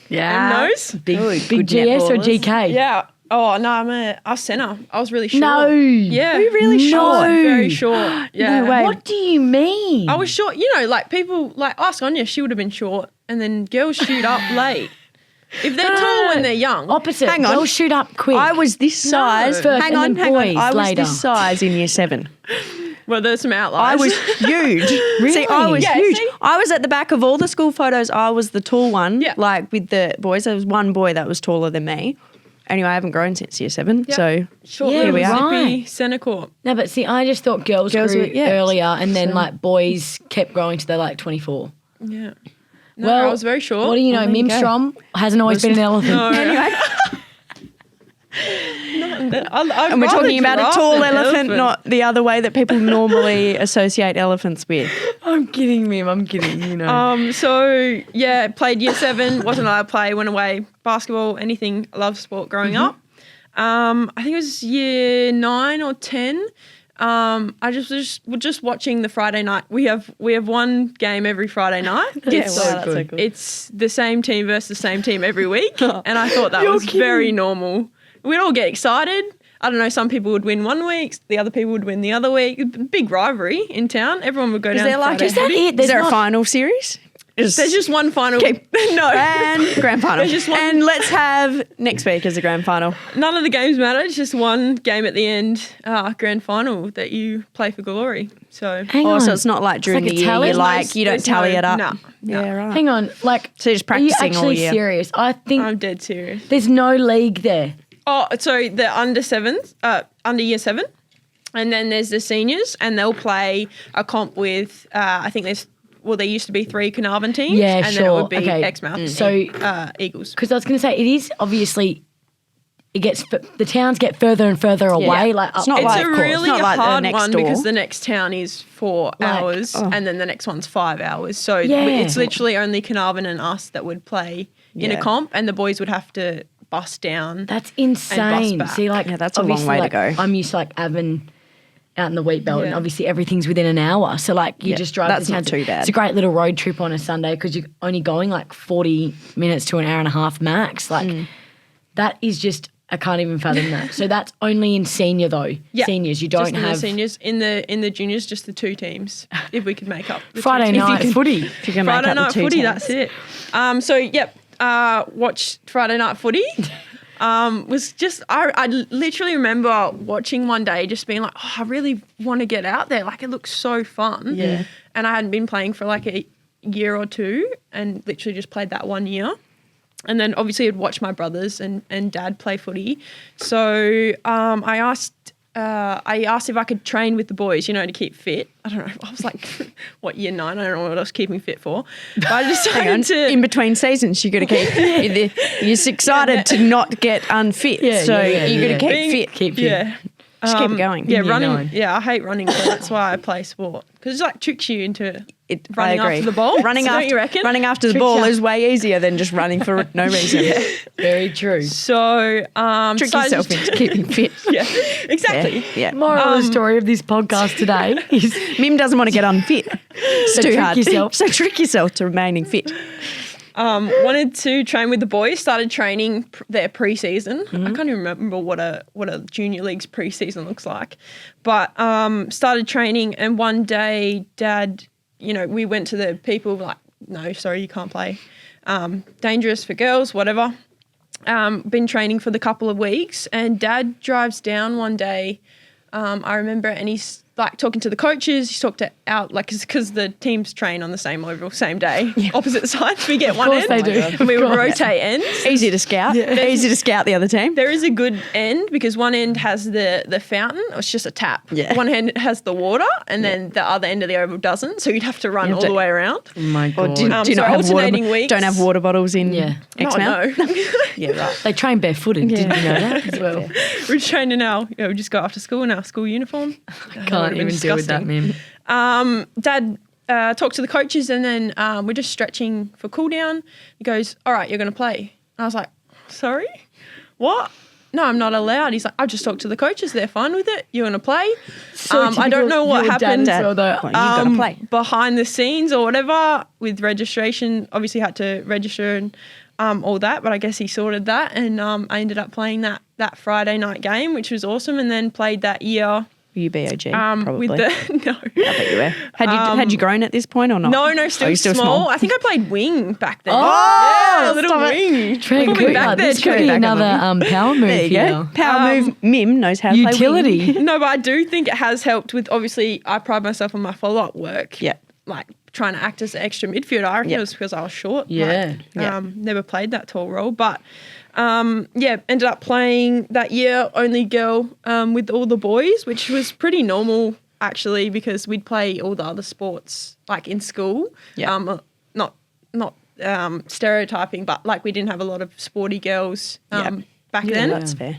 Speaker 2: Yeah.
Speaker 3: And those.
Speaker 2: Big GS or GK?
Speaker 3: Yeah. Oh no, I was centre. I was really short.
Speaker 2: No.
Speaker 3: Yeah.
Speaker 1: Are you really short?
Speaker 3: Very short. Yeah.
Speaker 1: No way.
Speaker 2: What do you mean?
Speaker 3: I was short. You know, like people like ask Anya, she would have been short, and then girls shoot up late. If they're tall when they're young.
Speaker 2: Opposite.
Speaker 1: Hang on.
Speaker 2: They'll shoot up quick.
Speaker 1: I was this size.
Speaker 2: First
Speaker 1: Hang
Speaker 2: and
Speaker 1: on.
Speaker 2: then boys
Speaker 1: I was
Speaker 2: later.
Speaker 1: this size in year 7.
Speaker 3: Well, there's some
Speaker 1: I
Speaker 3: outliers.
Speaker 1: was huge. See, I was
Speaker 3: Yeah,
Speaker 1: huge.
Speaker 3: see?
Speaker 1: I was at the back of all the school photos. I was the tall one.
Speaker 3: Yeah.
Speaker 1: Like with the boys, there was one boy that was taller than me. Anyway, I haven't grown since year 7.
Speaker 3: Yeah.
Speaker 1: So
Speaker 3: short
Speaker 2: Yeah,
Speaker 3: little
Speaker 1: we are.
Speaker 3: zippy centre court.
Speaker 2: No, but see, I just thought girls
Speaker 1: Girls
Speaker 2: grew
Speaker 1: were- yeah.
Speaker 2: earlier and then
Speaker 1: So-
Speaker 2: like boys kept growing to they're like 24.
Speaker 3: Yeah. No, I was very short.
Speaker 2: What do you know?
Speaker 1: Well, there you
Speaker 2: Mim
Speaker 1: go.
Speaker 2: Strom hasn't always been an elephant.
Speaker 3: No.
Speaker 1: anyway,
Speaker 3: And
Speaker 1: we're talking about a tall elephant, not the other way that people normally associate elephants with.
Speaker 2: I'm kidding, Mim. I'm kidding, you know.
Speaker 3: So yeah, played year 7, wasn't allowed to play, went away, basketball, anything. I loved sport growing up. I think it was year 9 or 10. I just watching the Friday night. We have one game every Friday night.
Speaker 1: That's so good.
Speaker 3: It's the same team versus the same team every week, and I thought that was very normal. We'd all get excited. I don't know, some people would win one week, the other people would win the other week. Big rivalry in town. Everyone would go down.
Speaker 1: there like-
Speaker 3: Friday
Speaker 1: is that
Speaker 3: footy.
Speaker 1: Is there a final series?
Speaker 3: There's just one final. No.
Speaker 1: And grand final.
Speaker 3: There's just one-
Speaker 1: And let's have next week as a grand final.
Speaker 3: None of the games matter. It's just one game at the end, grand final that you play for glory. So
Speaker 2: Hang
Speaker 1: Oh,
Speaker 2: on.
Speaker 1: so it's not like during
Speaker 2: like a
Speaker 1: the year
Speaker 2: tally?
Speaker 1: you're like, you don't
Speaker 3: There's
Speaker 1: tally it up.
Speaker 3: No.
Speaker 1: Yeah, right.
Speaker 2: Hang on. Like,
Speaker 1: So you're just
Speaker 2: are you
Speaker 1: practicing all
Speaker 2: actually
Speaker 1: year.
Speaker 2: serious? I think
Speaker 3: I'm dead serious.
Speaker 2: there's no league there.
Speaker 3: Oh, so the under 7s, under year 7, and then there's the seniors, and they'll play a comp with. I think there used to be 3 Carnarvon teams,
Speaker 2: Yeah,
Speaker 3: and then it
Speaker 2: sure.
Speaker 3: would be
Speaker 2: Okay.
Speaker 3: Exmouth,
Speaker 2: So-
Speaker 3: Eagles.
Speaker 2: Because I was going to say, it is obviously, the towns get further and further away. Like,
Speaker 1: It's not
Speaker 2: up-
Speaker 3: It's
Speaker 1: like-
Speaker 3: a
Speaker 1: of course.
Speaker 3: really
Speaker 1: It's not like the
Speaker 3: hard
Speaker 1: next
Speaker 3: one
Speaker 1: door.
Speaker 3: because the next town is 4
Speaker 2: Like,
Speaker 3: hours, and then the next one's 5 hours. So
Speaker 2: Yeah.
Speaker 3: it's literally only Carnarvon and us that would play in a
Speaker 1: Yeah.
Speaker 3: comp, and the boys would have to bus down.
Speaker 2: That's insane.
Speaker 3: back.
Speaker 2: See, like,
Speaker 1: Yeah, that's a long
Speaker 2: obviously,
Speaker 1: way to
Speaker 2: like,
Speaker 1: go.
Speaker 2: I'm used to like Avon out in the wheat belt, and
Speaker 3: Yeah.
Speaker 2: obviously everything's within an hour. So like, you
Speaker 1: Yeah,
Speaker 2: just drive.
Speaker 1: that's
Speaker 2: to
Speaker 1: not
Speaker 2: town.
Speaker 1: too bad.
Speaker 2: It's a great little road trip on a Sunday because you're only going like 40 minutes to an hour and a half max. Like, that is just. I can't even fathom that. So that's only in senior though.
Speaker 3: Yeah.
Speaker 2: Seniors, you
Speaker 3: Just
Speaker 2: don't
Speaker 3: in
Speaker 2: have
Speaker 3: the seniors. In the juniors, just the 2 teams. If we could make up the
Speaker 2: Friday
Speaker 3: 2 teams.
Speaker 2: night footy.
Speaker 1: If you can make
Speaker 3: Friday
Speaker 1: up the
Speaker 3: night
Speaker 1: 2
Speaker 3: footy,
Speaker 1: teams.
Speaker 3: that's it. So yep, watched Friday night footy. Was just I literally remember watching one day, just being like, oh, I really want to get out there. Like, it looks so fun.
Speaker 1: Yeah.
Speaker 3: And I hadn't been playing for like a year or 2, and literally just played that 1 year. And then obviously I'd watch my brothers and dad play footy. So I asked if I could train with the boys, to keep fit. I don't know. I was like, what, year 9? I don't know what I was keeping fit for. But I
Speaker 1: Hang
Speaker 3: decided
Speaker 1: on.
Speaker 3: to...
Speaker 1: In between seasons, you got to keep. You're excited to not get unfit,
Speaker 2: Yeah,
Speaker 1: so
Speaker 2: yeah,
Speaker 1: you got to
Speaker 2: yeah.
Speaker 1: keep fit.
Speaker 2: Keep fit.
Speaker 3: Yeah.
Speaker 1: Just keep it going.
Speaker 3: Yeah,
Speaker 2: In year
Speaker 3: running.
Speaker 2: 9.
Speaker 3: Yeah, I hate running, so that's why I play sport. Because it like tricks you into running
Speaker 1: I agree.
Speaker 3: after the ball.
Speaker 1: Running
Speaker 3: So
Speaker 1: after,
Speaker 3: don't you reckon?
Speaker 1: running after the
Speaker 2: Tricks
Speaker 1: ball
Speaker 2: you.
Speaker 1: is way easier than just running for no reason.
Speaker 2: Very true.
Speaker 3: So
Speaker 1: Trick
Speaker 3: decided
Speaker 1: yourself
Speaker 3: to-
Speaker 1: into keeping fit.
Speaker 3: Yeah, exactly.
Speaker 1: Yeah.
Speaker 2: Moral of the story of this podcast today is
Speaker 1: Mim doesn't want to get unfit. It's too
Speaker 2: trick
Speaker 1: hard.
Speaker 2: yourself.
Speaker 1: So trick yourself to remaining fit.
Speaker 3: Wanted to train with the boys. Started training their pre-season. I can't even remember what a junior league's pre-season looks like, but started training. And one day, Dad, we went to the people like, no, sorry, you can't play. Dangerous for girls, whatever. Been training for the couple of weeks, and Dad drives down one day. I remember, and he's like talking to the coaches. He's talked to because the teams train on the same oval, same day, opposite sides. We get one
Speaker 2: course
Speaker 3: end,
Speaker 2: they do.
Speaker 3: and we would rotate ends.
Speaker 1: Easy to scout. Easy to scout the other team.
Speaker 3: There is a good end because one end has the fountain, or it's just a tap.
Speaker 1: Yeah.
Speaker 3: One end has the water, and then the other end of the oval doesn't. So you'd have to run
Speaker 1: You have
Speaker 3: all
Speaker 1: to-
Speaker 3: the way around.
Speaker 2: oh my
Speaker 1: Or
Speaker 2: god.
Speaker 1: do you
Speaker 3: so
Speaker 1: not have water?
Speaker 3: alternating weeks.
Speaker 1: Don't have water bottles in
Speaker 2: Yeah.
Speaker 1: Exmouth?
Speaker 3: No.
Speaker 1: Yeah, right.
Speaker 2: They train barefooted. Didn't you know that as well?
Speaker 3: We're training now. We just go after school in our school uniform.
Speaker 2: Can't even deal with that, Mim.
Speaker 3: Dad talked to the coaches, and then we're just stretching for cool down. He goes, all right, you're going to play. And I was like, sorry? What? No, I'm not allowed. He's like, I just talked to the coaches. They're fine with it. You're going to play. I don't know what happened
Speaker 1: Dad. Well, you gotta play.
Speaker 3: behind the scenes or whatever with registration. Obviously had to register, and all that, but I guess he sorted that, and I ended up playing that Friday night game, which was awesome, and then played that year.
Speaker 1: Were you BOG? Probably.
Speaker 3: With the no.
Speaker 1: I bet you were. Had you grown at this point or not?
Speaker 3: No, still small. I think I played wing back then.
Speaker 2: Oh,
Speaker 3: yeah, a little wing.
Speaker 2: Trent,
Speaker 3: Put me back there,
Speaker 2: this could be
Speaker 3: Trent.
Speaker 2: another power move
Speaker 1: There you
Speaker 2: here.
Speaker 1: go. Power move. Mim knows how to play
Speaker 2: Utility.
Speaker 1: wing.
Speaker 3: No, but I do think it has helped with, obviously, I pride myself on my follow-up work.
Speaker 1: Yeah.
Speaker 3: Like trying to act as an extra midfielder. I reckon it was because I was short.
Speaker 2: Yeah.
Speaker 3: Never played that tall role. But, ended up playing that year, only girl with all the boys, which was pretty normal, actually, because we'd play all the other sports, like in school.
Speaker 1: Yeah.
Speaker 3: Not stereotyping, but like we didn't have a lot of sporty girls back
Speaker 1: Yeah,
Speaker 3: then.
Speaker 1: that's fair.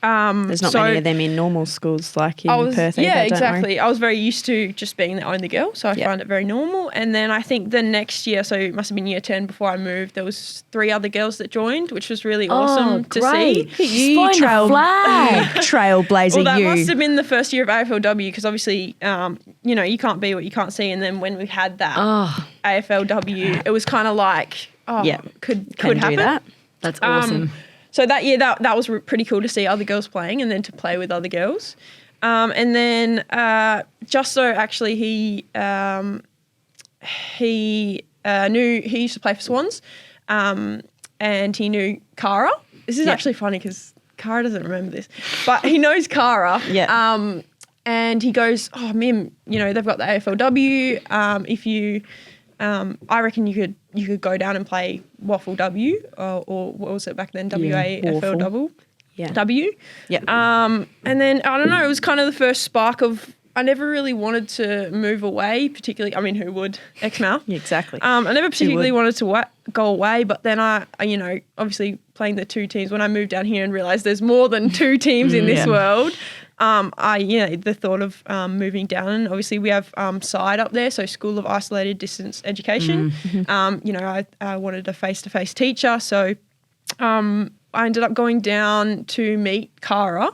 Speaker 1: There's not many of them in normal schools like in Perth.
Speaker 3: Yeah,
Speaker 1: either, don't
Speaker 3: exactly.
Speaker 1: worry.
Speaker 3: I was very used to just being the only girl, so I find it very normal. And then I think the next year, so it must have been year 10 before I moved, there was 3 other girls that joined, which was really awesome to see.
Speaker 1: You trailblazer,
Speaker 3: Well, that
Speaker 1: you.
Speaker 3: must have been the first year of AFLW because obviously, you can't be what you can't see. And then when we had that AFLW, it was kind of like, could happen.
Speaker 1: Do that.
Speaker 2: That's awesome.
Speaker 3: So that year, that was pretty cool to see other girls playing and then to play with other girls. And then Justo, actually, he used to play for Swans, and he knew Cara. This is actually funny because Cara doesn't remember this, but he knows Cara.
Speaker 1: Yeah.
Speaker 3: And he goes, "Oh, Mim, they've got the AFLW. If you, I reckon you could go down and play Waffle W or what was it back then? WAFL W.
Speaker 1: Yeah.
Speaker 3: And then I don't know. It was kind of the first spark of. I never really wanted to move away, particularly. I mean, who would? Exmouth.
Speaker 1: Yeah, exactly.
Speaker 3: I never particularly wanted to go away, but then I, obviously playing the 2 teams. When I moved down here and realised there's more than 2 teams in this world. The thought of moving down, and obviously we have SIDE up there, so School of Isolated Distance Education. I wanted a face-to-face teacher, so I ended up going down to meet Cara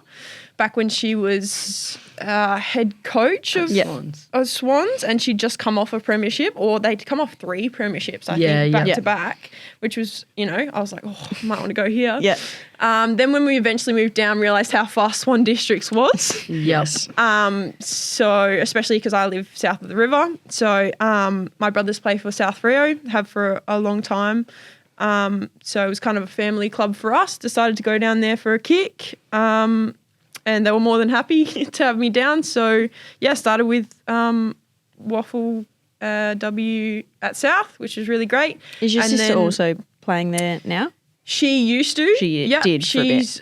Speaker 3: back when she was head coach of Swans, and she'd just come off a premiership, or they'd come off 3 premierships, I think, back to back, which was, I was like, oh, I might want to go here.
Speaker 1: Yeah.
Speaker 3: Then when we eventually moved down, realised how far Swan Districts was.
Speaker 2: Yes.
Speaker 3: So especially because I live south of the river. So my brothers play for South Freo, have for a long time. So it was kind of a family club for us. Decided to go down there for a kick. And they were more than happy to have me down. So, started with Waffle W at South, which is really great.
Speaker 1: Is your sister also playing there now?
Speaker 3: She used to.
Speaker 1: She did for a bit.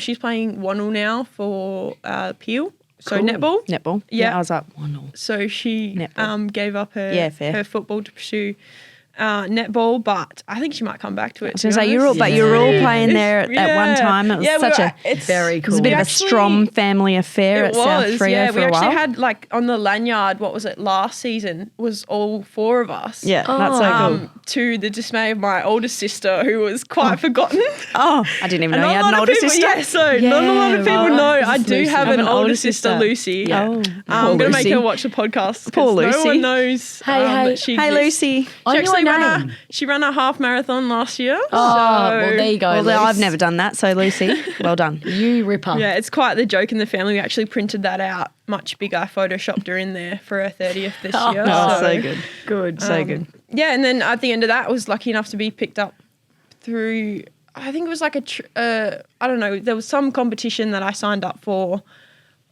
Speaker 3: She's playing Wannell now for Peel. So
Speaker 1: Cool.
Speaker 3: netball.
Speaker 1: Yeah, I was up Wannell.
Speaker 3: So she gave up her football to pursue netball, but I think she might come back to it.
Speaker 1: I was going to say, you're all playing there at one time. It was
Speaker 3: it's
Speaker 2: very cool.
Speaker 1: It was a bit of a Strom family affair at South Freo for a while.
Speaker 3: We actually had, like, on the lanyard, what was it, last season, was all 4 of us.
Speaker 1: Yeah, that's so cool.
Speaker 3: To the dismay of my older sister, who was quite forgotten.
Speaker 1: Oh, I didn't even know you had an older sister.
Speaker 3: Not a lot of people know. I do have an older sister, Lucy.
Speaker 1: Yeah.
Speaker 3: Oh, I'm going to make her watch the podcast.
Speaker 1: Poor Lucy.
Speaker 3: No one knows that she
Speaker 1: Hey,
Speaker 3: exists.
Speaker 1: Lucy.
Speaker 3: She ran a half marathon last year.
Speaker 2: Well, there you go.
Speaker 1: Well, I've never done that, so Lucy, well done.
Speaker 2: You ripper.
Speaker 3: Yeah, it's quite the joke in the family. We actually printed that out much bigger. I photoshopped her in there for her 30th this year.
Speaker 1: So good. Good, so good.
Speaker 3: Yeah, and then at the end of that, I was lucky enough to be picked up through, I think it was like I don't know, there was some competition that I signed up for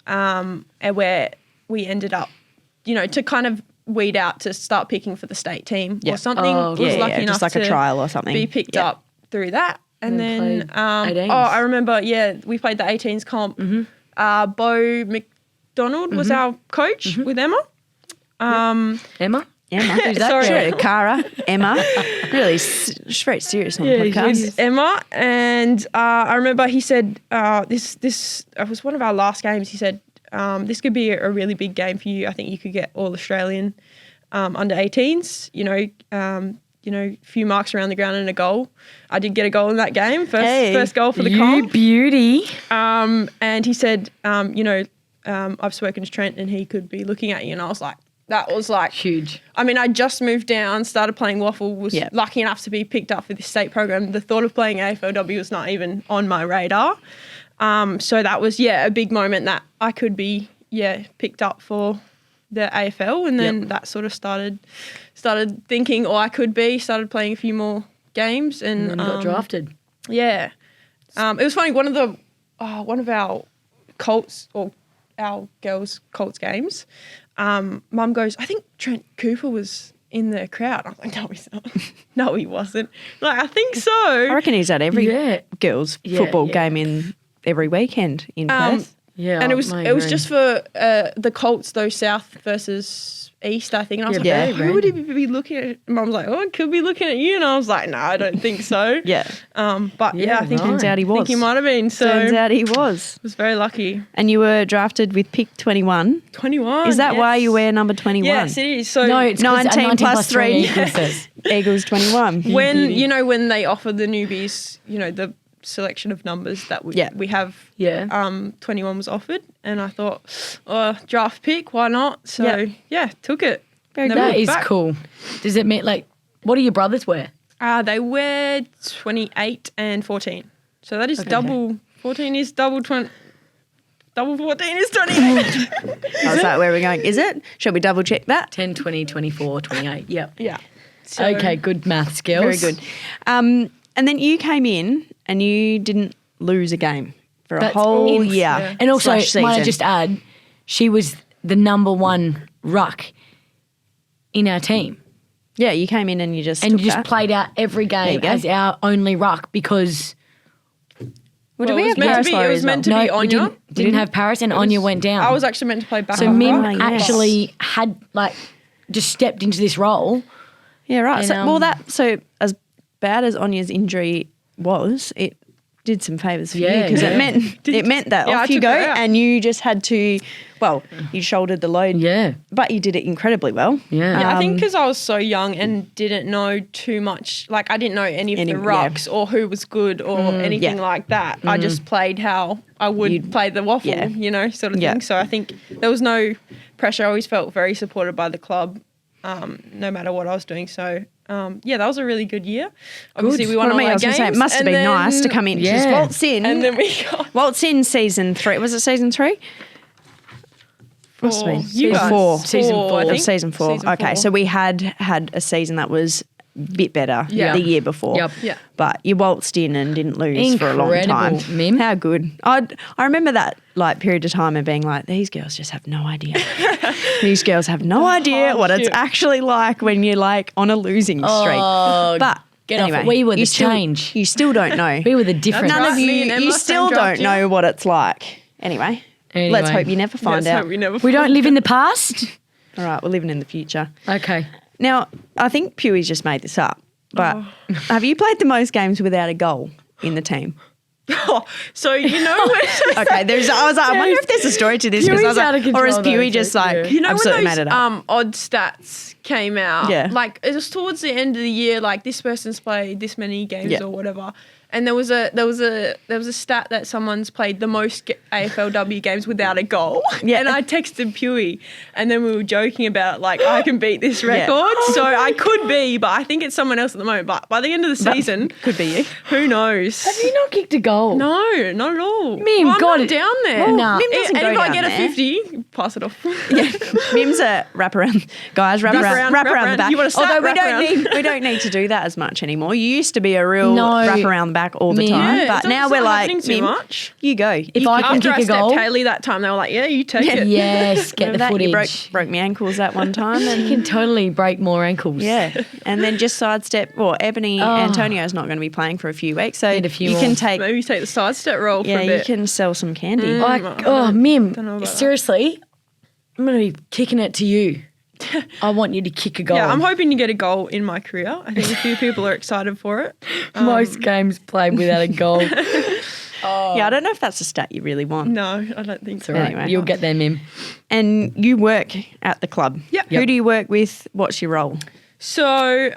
Speaker 3: where we ended up, to kind of weed out to start picking for the state team or something. Was lucky enough
Speaker 1: just like a trial or something.
Speaker 3: Be picked up through that. And then,
Speaker 2: 18s.
Speaker 3: I remember, we played the 18s comp. Bo McDonald was our coach with Emma.
Speaker 2: Emma?
Speaker 1: Who's that?
Speaker 3: Sorry.
Speaker 1: Cara, Emma. Really very serious on the podcast.
Speaker 3: With Emma. And I remember he said, this was one of our last games. He said, this could be a really big game for you. I think you could get all Australian under 18s, a few marks around the ground and a goal. I did get a goal in that game, first goal for the comp.
Speaker 2: You beauty.
Speaker 3: And he said, I've spoken to Trent and he could be looking at you. And I was like, that was like
Speaker 2: Huge.
Speaker 3: I mean, I just moved down, started playing waffle, was lucky enough to be picked up for this state program. The thought of playing AFLW was not even on my radar. So that was, a big moment that I could be, picked up for the AFL. And then that sort of started thinking, I could be, started playing a few more games. And
Speaker 2: then got drafted.
Speaker 3: Yeah. It was funny, one of our Colts or our girls' Colts games, Mum goes, I think Trent Cooper was in the crowd. I'm like, no, he's not. No, he wasn't. Like, I think so.
Speaker 1: I reckon he's at every girls' football game in every weekend in Perth.
Speaker 3: Yeah, and it was just for the Colts, though, South versus East, I think. And I was like, who would he be looking at? Mum's like, it could be looking at you. And I was like, no, I don't think so. But I think
Speaker 1: turns out he was.
Speaker 3: I think he might have been. So
Speaker 1: turns out he was.
Speaker 3: I was very lucky.
Speaker 1: And you were drafted with pick 21.
Speaker 3: 21.
Speaker 1: Is that why you wear number 21?
Speaker 3: Yes, it is. So
Speaker 2: no, it's
Speaker 1: 19 plus 3
Speaker 2: equals
Speaker 1: equals 21.
Speaker 3: When they offer the newbies, the selection of numbers that we have, 21 was offered, and I thought, draft pick, why not? So took it.
Speaker 2: That is cool. Does it mean, like, what do your brothers wear?
Speaker 3: They wear 28 and 14, so that is double. 14 is double 20. Double 14 is 28.
Speaker 1: Is that where we're going? Is it? Shall we double check that?
Speaker 2: 10, 20, 24, 28. Yep.
Speaker 3: Yeah. So,
Speaker 2: okay, good math skills.
Speaker 1: Very good. And then you came in and you didn't lose a game for a whole year.
Speaker 3: Yeah.
Speaker 2: And also, might I just add, she was the number one ruck in our team.
Speaker 1: Yeah, you came in and you just
Speaker 2: played out every game as our only ruck because.
Speaker 1: Well, did we have Paris?
Speaker 3: It was meant to be Anya.
Speaker 2: We didn't have Paris, and Anya went down.
Speaker 3: I was actually meant to play back.
Speaker 2: So Mim actually had just stepped into this role.
Speaker 1: Yeah, right.
Speaker 2: And,
Speaker 1: so as bad as Anya's injury was, it did some favours for you because it meant that off you go and you just had to, you shouldered the load. Yeah. But you did it incredibly well.
Speaker 3: Yeah. I think because I was so young and didn't know too much, like I didn't know any of the rucks or who was good or anything like that. I just played how I would play the waffle, sort of thing. So I think there was no pressure. I always felt very supported by the club, no matter what I was doing. So that was a really good year. Obviously, we won all our games.
Speaker 1: It must have been nice to come in. Just waltz in.
Speaker 3: And then we
Speaker 1: waltz in season 3. Was it season 3? Must have been. Season 4. Season 4. Okay, so we had a season that was a bit better the year before. Yep. Yeah. But you waltzed in and didn't lose for a long time.
Speaker 2: Mim.
Speaker 1: How good. I remember that period of time and being like, these girls just have no idea. These girls have no idea what it's actually like when you're on a losing streak. But anyway,
Speaker 2: off it. We were the change.
Speaker 1: You still don't know.
Speaker 2: We were the difference.
Speaker 1: None of you still don't know what it's like. Anyway, let's hope you never find out.
Speaker 2: We don't live in the past.
Speaker 1: All right, we're living in the future.
Speaker 2: Okay.
Speaker 1: Now, I think Pewie's just made this up, but have you played the most games without a goal in the team?
Speaker 3: So when
Speaker 1: okay, I was like, I wonder if there's a story to this because I was like, or is Pewee just absolutely made it up?
Speaker 3: Odd stats came out. Yeah, it was towards the end of the year. This person's played this many games or whatever. And there was a stat that someone's played the most AFLW games without a goal. Yeah. And I texted Pewee, and then we were joking about I can beat this record. So I could be, but I think it's someone else at the moment. But by the end of the season,
Speaker 1: could be you.
Speaker 3: Who knows?
Speaker 2: Have you not kicked a goal?
Speaker 3: No, not at all.
Speaker 2: Mim,
Speaker 3: I'm not down there.
Speaker 2: Well,
Speaker 3: Mim doesn't go down there. And if I get a 50, pass it off.
Speaker 1: Yeah, Mim's a wraparound. Guys, wrap around the back. Although we don't need to do that as much anymore. You used to be a real wrap around the back all the time, but now we're
Speaker 3: too much.
Speaker 1: You go.
Speaker 2: If I can kick a goal,
Speaker 3: after I stepped Haley that time, they were like, "Yeah, you take it."
Speaker 2: Yes, get the footage.
Speaker 1: You broke my ankles that one time, and
Speaker 2: you can totally break more ankles.
Speaker 1: Yeah, and then just sidestep. Well, Ebony Antonio's not going to be playing for a few weeks, so you can take
Speaker 3: the sidestep role.
Speaker 1: Yeah,
Speaker 3: for a bit.
Speaker 1: you can sell some candy.
Speaker 2: Mim, seriously, I'm going to be kicking it to you. I want you to kick a goal.
Speaker 3: Yeah, I'm hoping to get a goal in my career. I think a few people are excited for it.
Speaker 2: Most games played without a goal.
Speaker 1: Yeah, I don't know if that's a stat you really want.
Speaker 3: No, I don't think so.
Speaker 2: Anyway, you'll get there, Mim.
Speaker 1: And you work at the club.
Speaker 3: Yep.
Speaker 1: Who do you work with? What's your role?
Speaker 3: So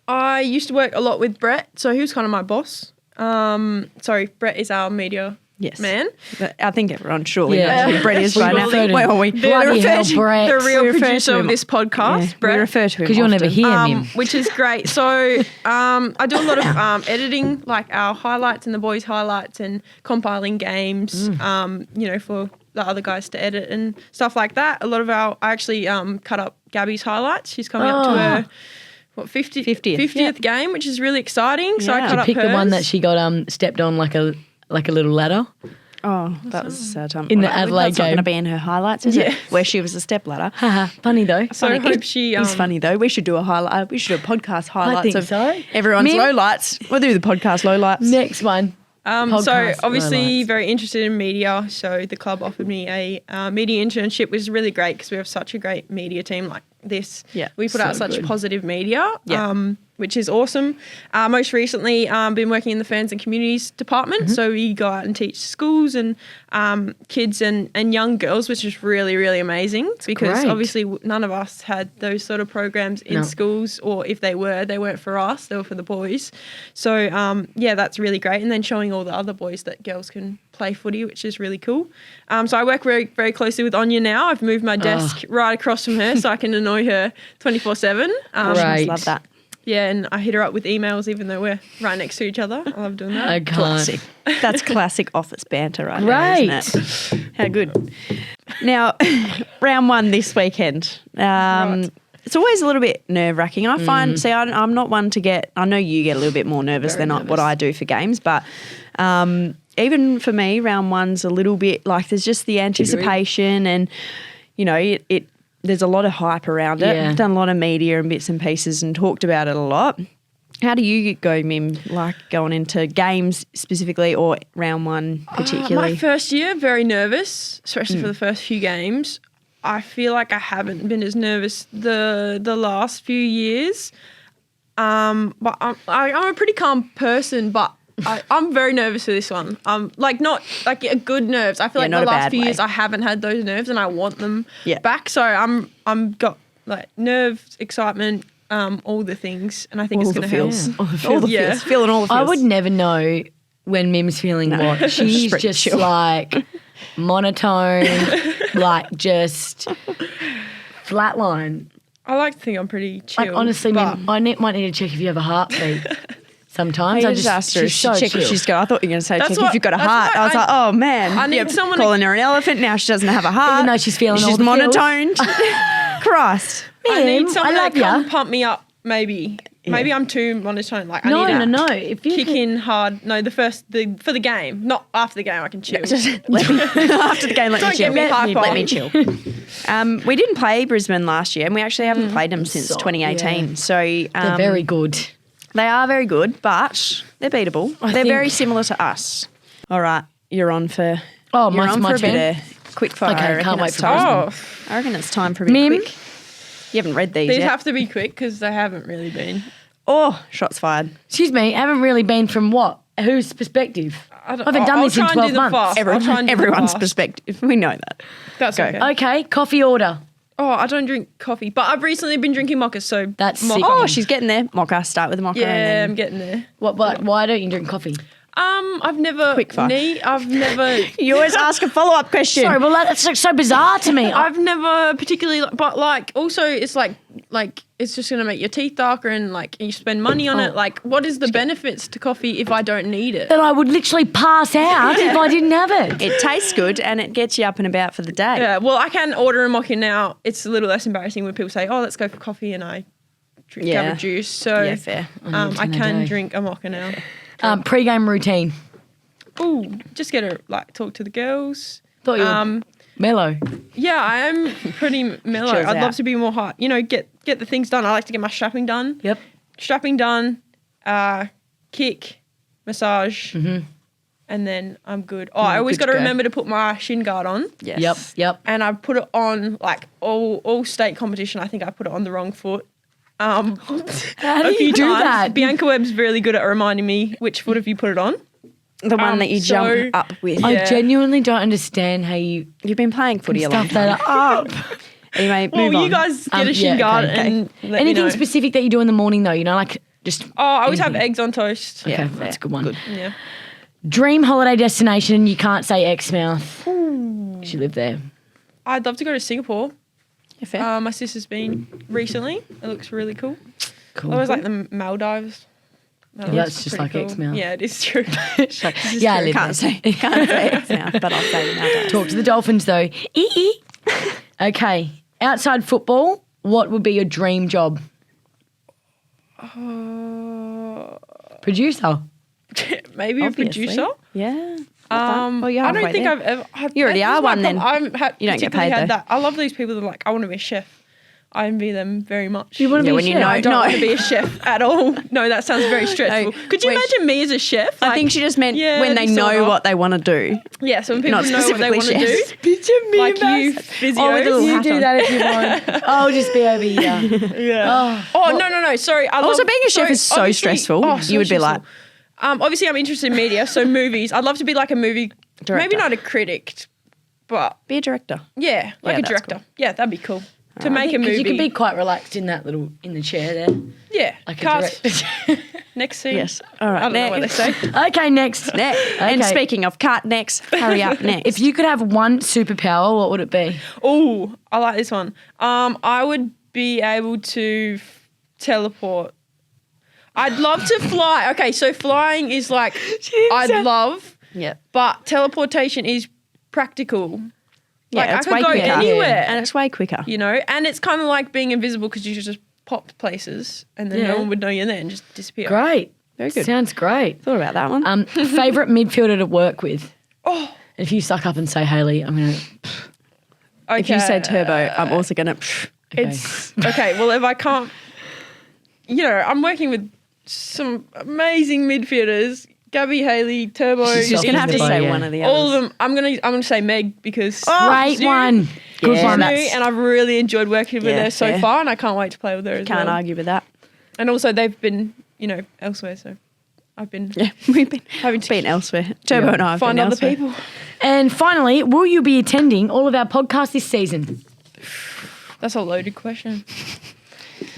Speaker 3: I used to work a lot with Brett. So he was kind of my boss. Brett is our media
Speaker 1: Yes.
Speaker 3: man.
Speaker 1: I think everyone surely
Speaker 2: Yeah.
Speaker 1: knows who Brett is by now.
Speaker 2: refer to-
Speaker 1: Where are we?
Speaker 2: Bloody hell, Brett.
Speaker 3: The real
Speaker 1: We refer
Speaker 3: producer
Speaker 1: to
Speaker 3: of
Speaker 1: him-
Speaker 3: this podcast,
Speaker 1: Yeah, we
Speaker 3: Brett.
Speaker 1: refer to him
Speaker 2: Because you'll never
Speaker 1: often.
Speaker 2: hear him.
Speaker 3: Which is great. So I do a lot of editing, like our highlights and the boys' highlights, and compiling games, for the other guys to edit and stuff like that. A lot of I actually cut up Gabby's highlights. She's coming up to her 50th game, which is really exciting. So I
Speaker 1: Yeah.
Speaker 3: cut
Speaker 2: Did
Speaker 3: up
Speaker 2: you pick
Speaker 3: hers.
Speaker 2: the one that she got stepped on like a little ladder?
Speaker 1: Oh, that was a sad time.
Speaker 2: In the
Speaker 1: Well,
Speaker 2: Adelaide
Speaker 1: that's not going to
Speaker 2: game.
Speaker 1: be in her highlights, is it? Where she was a stepladder.
Speaker 2: Haha, funny though.
Speaker 3: So I
Speaker 1: Funny.
Speaker 3: hope she.
Speaker 1: It's funny though. We should do a highlight. We should do a podcast highlights
Speaker 2: think
Speaker 1: of
Speaker 2: so.
Speaker 1: everyone's
Speaker 2: Mim?
Speaker 1: lowlights. We'll do the podcast lowlights.
Speaker 2: Next one.
Speaker 3: So
Speaker 2: Podcast
Speaker 3: obviously
Speaker 2: lowlights.
Speaker 3: very interested in media. So the club offered me a media internship, which is really great because we have such a great media team like this.
Speaker 1: Yeah,
Speaker 3: we put out
Speaker 2: so
Speaker 3: such
Speaker 2: good.
Speaker 3: positive media.
Speaker 1: Yeah.
Speaker 3: Which is awesome. Most recently, been working in the Fans and Communities department. So we go out and teach schools and kids and young girls, which is really, really amazing because
Speaker 2: great.
Speaker 3: obviously none of us had those sort of programs in
Speaker 2: No.
Speaker 3: schools, or if they weren't for us, they were for the boys. So, that's really great. And then showing all the other boys that girls can play footy, which is really cool. So I work very, very closely with Anya now. I've moved my desk right across from her so I can annoy her 24/7.
Speaker 2: Right.
Speaker 1: Love that.
Speaker 3: Yeah, and I hit her up with emails even though we're right next to each other. I love doing that.
Speaker 2: I can't.
Speaker 1: Classic. That's classic office banter right
Speaker 2: Right.
Speaker 1: there, isn't it? How good. Now, round one this weekend. It's always a little bit nerve-wracking. I find, I'm not one to get, I know you get a little bit more nervous
Speaker 2: Very
Speaker 1: than
Speaker 2: nervous.
Speaker 1: what I do for games, but even for me, round one's a little bit like there's just the anticipation and, there's a lot of hype around it.
Speaker 2: Yeah.
Speaker 1: I've done a lot of media and bits and pieces and talked about it a lot. How do you go, Mim, like going into games specifically or round one particularly?
Speaker 3: My first year, very nervous, especially for the first few games. I feel like I haven't been as nervous the last few years. But I'm a pretty calm person, but I'm very nervous for this one. Not like a good nerves. I feel like
Speaker 1: not
Speaker 3: the
Speaker 1: a
Speaker 3: last
Speaker 1: bad
Speaker 3: few
Speaker 1: way.
Speaker 3: years I haven't had those nerves and I want them
Speaker 1: Yeah.
Speaker 3: back. So I'm got like nerves, excitement, all the things, and I think
Speaker 1: All
Speaker 3: it's
Speaker 1: the
Speaker 3: going to help.
Speaker 1: feels. All the
Speaker 3: Yeah.
Speaker 1: feels. Feeling all the feels.
Speaker 2: I would never know when Mim's feeling what. She's
Speaker 1: pretty
Speaker 2: just
Speaker 1: chill.
Speaker 2: like monotone, like just flatline.
Speaker 3: I like to think I'm pretty chill.
Speaker 2: Like honestly,
Speaker 3: but
Speaker 2: Mim, might need to check if you have a heartbeat. Sometimes
Speaker 1: I just asked her if
Speaker 2: she's
Speaker 1: she'd
Speaker 2: so
Speaker 1: check
Speaker 2: chill.
Speaker 1: if she's got. I thought you were going to say
Speaker 3: That's
Speaker 1: check
Speaker 3: what-
Speaker 1: if you've got a
Speaker 3: that's
Speaker 1: heart.
Speaker 3: what
Speaker 1: I was
Speaker 3: I-
Speaker 1: like, oh man,
Speaker 3: I need
Speaker 1: you're
Speaker 3: someone to-
Speaker 1: calling her an elephant. Now she doesn't have a heart.
Speaker 2: Even though she's feeling all
Speaker 1: she's
Speaker 2: the feels.
Speaker 1: monotoned. Christ.
Speaker 3: I need
Speaker 2: Mim,
Speaker 3: someone
Speaker 2: I
Speaker 3: that
Speaker 2: love
Speaker 3: can
Speaker 2: ya.
Speaker 3: pump me up. Maybe I'm too monotone. Like I
Speaker 2: No,
Speaker 3: need to
Speaker 2: no. If you
Speaker 3: kick in hard. No, for the game, not after the game. I can chill.
Speaker 1: Just let me, after the game, let
Speaker 3: Don't
Speaker 1: me
Speaker 3: get
Speaker 1: chill.
Speaker 3: me hype
Speaker 1: Let
Speaker 3: on.
Speaker 1: me chill. We didn't play Brisbane last year, and we actually haven't played them since
Speaker 2: So,
Speaker 1: 2018.
Speaker 2: yeah.
Speaker 1: So
Speaker 2: They're very good.
Speaker 1: they are very good, but they're beatable. They're
Speaker 2: think-
Speaker 1: very similar to us. All right, you're on for.
Speaker 2: Oh,
Speaker 1: you're
Speaker 2: my
Speaker 1: on for a
Speaker 2: turn.
Speaker 1: bit of quick fire.
Speaker 2: Okay,
Speaker 1: I reckon
Speaker 2: can't wait
Speaker 1: it's
Speaker 2: for
Speaker 1: time.
Speaker 3: Oh,
Speaker 1: I reckon it's time for a bit
Speaker 2: Mim?
Speaker 1: quick. You haven't read these
Speaker 3: these
Speaker 1: yet.
Speaker 3: have to be quick because they haven't really been.
Speaker 1: Oh, shots fired.
Speaker 2: Excuse me, haven't really been from what? Whose perspective? I haven't done
Speaker 3: I'll
Speaker 2: this in
Speaker 3: try and
Speaker 2: 12
Speaker 3: do them
Speaker 2: months.
Speaker 3: fast. I'll try and do them
Speaker 1: Everyone's
Speaker 3: fast.
Speaker 1: perspective. We know that.
Speaker 3: That's
Speaker 1: Go.
Speaker 3: okay.
Speaker 2: Okay, coffee order.
Speaker 3: Oh, I don't drink coffee, but I've recently been drinking mocha, so
Speaker 2: That's
Speaker 3: mocha.
Speaker 2: sick.
Speaker 1: Oh, she's getting there. Mocha. Start with the mocha.
Speaker 3: Yeah,
Speaker 1: and
Speaker 3: I'm getting there.
Speaker 2: What? Why don't you drink coffee?
Speaker 3: I've never
Speaker 1: Quick fire.
Speaker 3: I've never
Speaker 1: then you always ask a follow-up question.
Speaker 2: Sorry, well that's like so bizarre to me.
Speaker 3: I've never particularly, but like also it's like it's just gonna make your teeth darker and like you spend money on it. Like, what is the benefits to coffee if I don't need it?
Speaker 2: that I would literally pass out if I didn't have it.
Speaker 1: It tastes good and it gets you up and about for the day.
Speaker 3: Yeah, well, I can order a mocha now. It's a little less embarrassing when people say, "Oh, let's go for coffee," and I drink
Speaker 1: Yeah.
Speaker 3: grab a juice. So
Speaker 1: Yeah, fair.
Speaker 3: I
Speaker 2: in the
Speaker 3: can
Speaker 2: day.
Speaker 3: drink a mocha now.
Speaker 2: Pre-game routine.
Speaker 3: Ooh, just get to talk to the girls.
Speaker 2: Thought you were mellow.
Speaker 3: Yeah, I am pretty mellow.
Speaker 1: Chills
Speaker 3: I'd
Speaker 1: out.
Speaker 3: love to be more hot. Get the things done. I like to get my strapping done.
Speaker 2: Yep.
Speaker 3: Strapping done, kick, massage, and then I'm good. Oh, I always
Speaker 1: good
Speaker 3: got
Speaker 1: to
Speaker 3: to
Speaker 1: go.
Speaker 3: remember to put my shin guard on.
Speaker 1: Yes.
Speaker 2: Yep.
Speaker 3: And I put it on like all state competition. I think I put it on the wrong foot.
Speaker 2: How
Speaker 3: A
Speaker 2: do
Speaker 3: few
Speaker 2: you do
Speaker 3: times.
Speaker 2: that?
Speaker 3: Bianca Webb's really good at reminding me which foot have you put it on.
Speaker 1: The one that you
Speaker 3: so-
Speaker 1: jump up with.
Speaker 2: I
Speaker 3: Yeah.
Speaker 2: genuinely don't understand how you
Speaker 1: You've been playing footy a long
Speaker 2: stuff
Speaker 1: time.
Speaker 2: that up.
Speaker 1: Anyway,
Speaker 3: Well,
Speaker 1: move on.
Speaker 3: you guys get a shin
Speaker 2: yeah,
Speaker 3: guard
Speaker 2: okay.
Speaker 3: and let me
Speaker 2: Anything
Speaker 3: know.
Speaker 2: specific that you do in the morning though, like just
Speaker 3: Oh, I always have
Speaker 2: anything.
Speaker 3: eggs on toast.
Speaker 2: Okay,
Speaker 1: Yeah,
Speaker 2: that's a
Speaker 1: fair.
Speaker 2: good one.
Speaker 1: Good.
Speaker 3: Yeah.
Speaker 2: Dream holiday destination, you can't say Exmouth. You live there.
Speaker 3: I'd love to go to Singapore.
Speaker 1: Yeah, fair.
Speaker 3: My sister's been recently. It looks really cool.
Speaker 2: Cool.
Speaker 3: I always like the Maldives.
Speaker 2: Yeah, that's just like Exmouth.
Speaker 3: Yeah, it is true.
Speaker 2: Yeah, I live
Speaker 1: can't
Speaker 2: there.
Speaker 1: say Exmouth, but I'll say Maldives.
Speaker 2: Talk to the Dolphins though. Okay. Outside football, what would be your dream job? Producer.
Speaker 3: Maybe
Speaker 1: Obviously.
Speaker 3: a producer.
Speaker 1: Yeah.
Speaker 3: Well,
Speaker 1: you're
Speaker 3: I don't
Speaker 1: halfway
Speaker 3: think
Speaker 1: there.
Speaker 3: I've ever.
Speaker 1: You already are one then.
Speaker 3: I
Speaker 1: You don't get
Speaker 3: particularly
Speaker 1: paid,
Speaker 3: had
Speaker 1: though.
Speaker 3: that. I love these people that are like, I want to be a chef. I envy them very much.
Speaker 2: You want to
Speaker 1: Yeah,
Speaker 2: be
Speaker 1: when
Speaker 2: a
Speaker 1: you
Speaker 2: chef?
Speaker 1: know-
Speaker 3: I don't
Speaker 1: No.
Speaker 3: want to be a chef at all. No, that sounds very stressful. Could you
Speaker 1: when
Speaker 3: imagine me as a chef?
Speaker 1: I think she just meant
Speaker 3: yeah,
Speaker 1: when they
Speaker 3: sort
Speaker 1: know
Speaker 3: of.
Speaker 1: what they want to do.
Speaker 3: Yeah, so when people
Speaker 1: Not
Speaker 3: know what they want to
Speaker 1: specifically
Speaker 3: do.
Speaker 1: chefs.
Speaker 2: Picture me
Speaker 3: Like you, physios.
Speaker 1: Oh, with a little
Speaker 2: You
Speaker 1: hat
Speaker 2: do
Speaker 1: on.
Speaker 2: that if you want. I'll just be over here.
Speaker 3: Yeah. Oh, no. Sorry.
Speaker 1: Also, being a chef is so
Speaker 3: obviously-
Speaker 1: stressful.
Speaker 3: so
Speaker 1: You would be like-
Speaker 3: stressful. Obviously, I'm interested in media, so movies. I'd love to be like a movie,
Speaker 1: Director.
Speaker 3: maybe not a critic, but
Speaker 1: Be a director.
Speaker 3: yeah, like a
Speaker 1: that's
Speaker 3: director.
Speaker 1: cool.
Speaker 3: Yeah, that'd be cool. To make a
Speaker 2: Because
Speaker 3: movie.
Speaker 2: you can be quite relaxed in that little, in the chair there.
Speaker 3: yeah.
Speaker 2: Like
Speaker 3: Cut.
Speaker 2: a director.
Speaker 3: Next scene.
Speaker 1: Yes. All right.
Speaker 3: I don't know what they say.
Speaker 2: Okay, next.
Speaker 1: And
Speaker 2: Okay.
Speaker 1: speaking of cut, next. Hurry up, next.
Speaker 2: If you could have one superpower, what would it be?
Speaker 3: Oh, I like this one. I would be able to teleport. I'd love to fly. Okay, so flying is like I'd love,
Speaker 1: Yeah.
Speaker 3: but teleportation is practical.
Speaker 1: Yeah,
Speaker 3: Like, I
Speaker 1: it's
Speaker 3: could
Speaker 1: way
Speaker 3: go
Speaker 1: quicker.
Speaker 3: anywhere.
Speaker 1: And it's way quicker.
Speaker 3: You know, and it's kind of like being invisible because you just pop places and then
Speaker 2: Yeah.
Speaker 3: no one would know you're there and just disappear.
Speaker 2: Great.
Speaker 1: Very good.
Speaker 2: Sounds great.
Speaker 1: Thought about that one.
Speaker 2: Favourite midfielder to work with?
Speaker 3: Oh,
Speaker 2: And if you suck up and say Hayley, I'm going to...
Speaker 3: okay.
Speaker 1: If you say turbo, I'm also going to...
Speaker 3: It's okay. Well, if I can't, I'm working with some amazing midfielders. Gabby, Hayley, Turbo.
Speaker 2: She's
Speaker 1: Just going to have to
Speaker 2: Izzy.
Speaker 1: say
Speaker 2: Yeah.
Speaker 1: one of the others.
Speaker 3: all of them. I'm gonna say Meg because
Speaker 2: Great
Speaker 3: Zoo-
Speaker 2: one. Good
Speaker 1: Yeah,
Speaker 2: one.
Speaker 3: Zoo,
Speaker 1: that's-
Speaker 3: and I've really enjoyed working with
Speaker 1: Yeah,
Speaker 3: her so
Speaker 1: fair.
Speaker 3: far, and I can't wait to play with her as
Speaker 1: Can't
Speaker 3: well.
Speaker 1: argue with that.
Speaker 3: And also, they've been elsewhere, so I've been
Speaker 1: Yeah, we've been
Speaker 3: having to
Speaker 1: been elsewhere. Turbo
Speaker 2: Yeah.
Speaker 1: and I have
Speaker 3: find
Speaker 1: been
Speaker 3: other
Speaker 1: elsewhere.
Speaker 3: people.
Speaker 2: And finally, will you be attending all of our podcasts this season?
Speaker 3: That's a loaded question.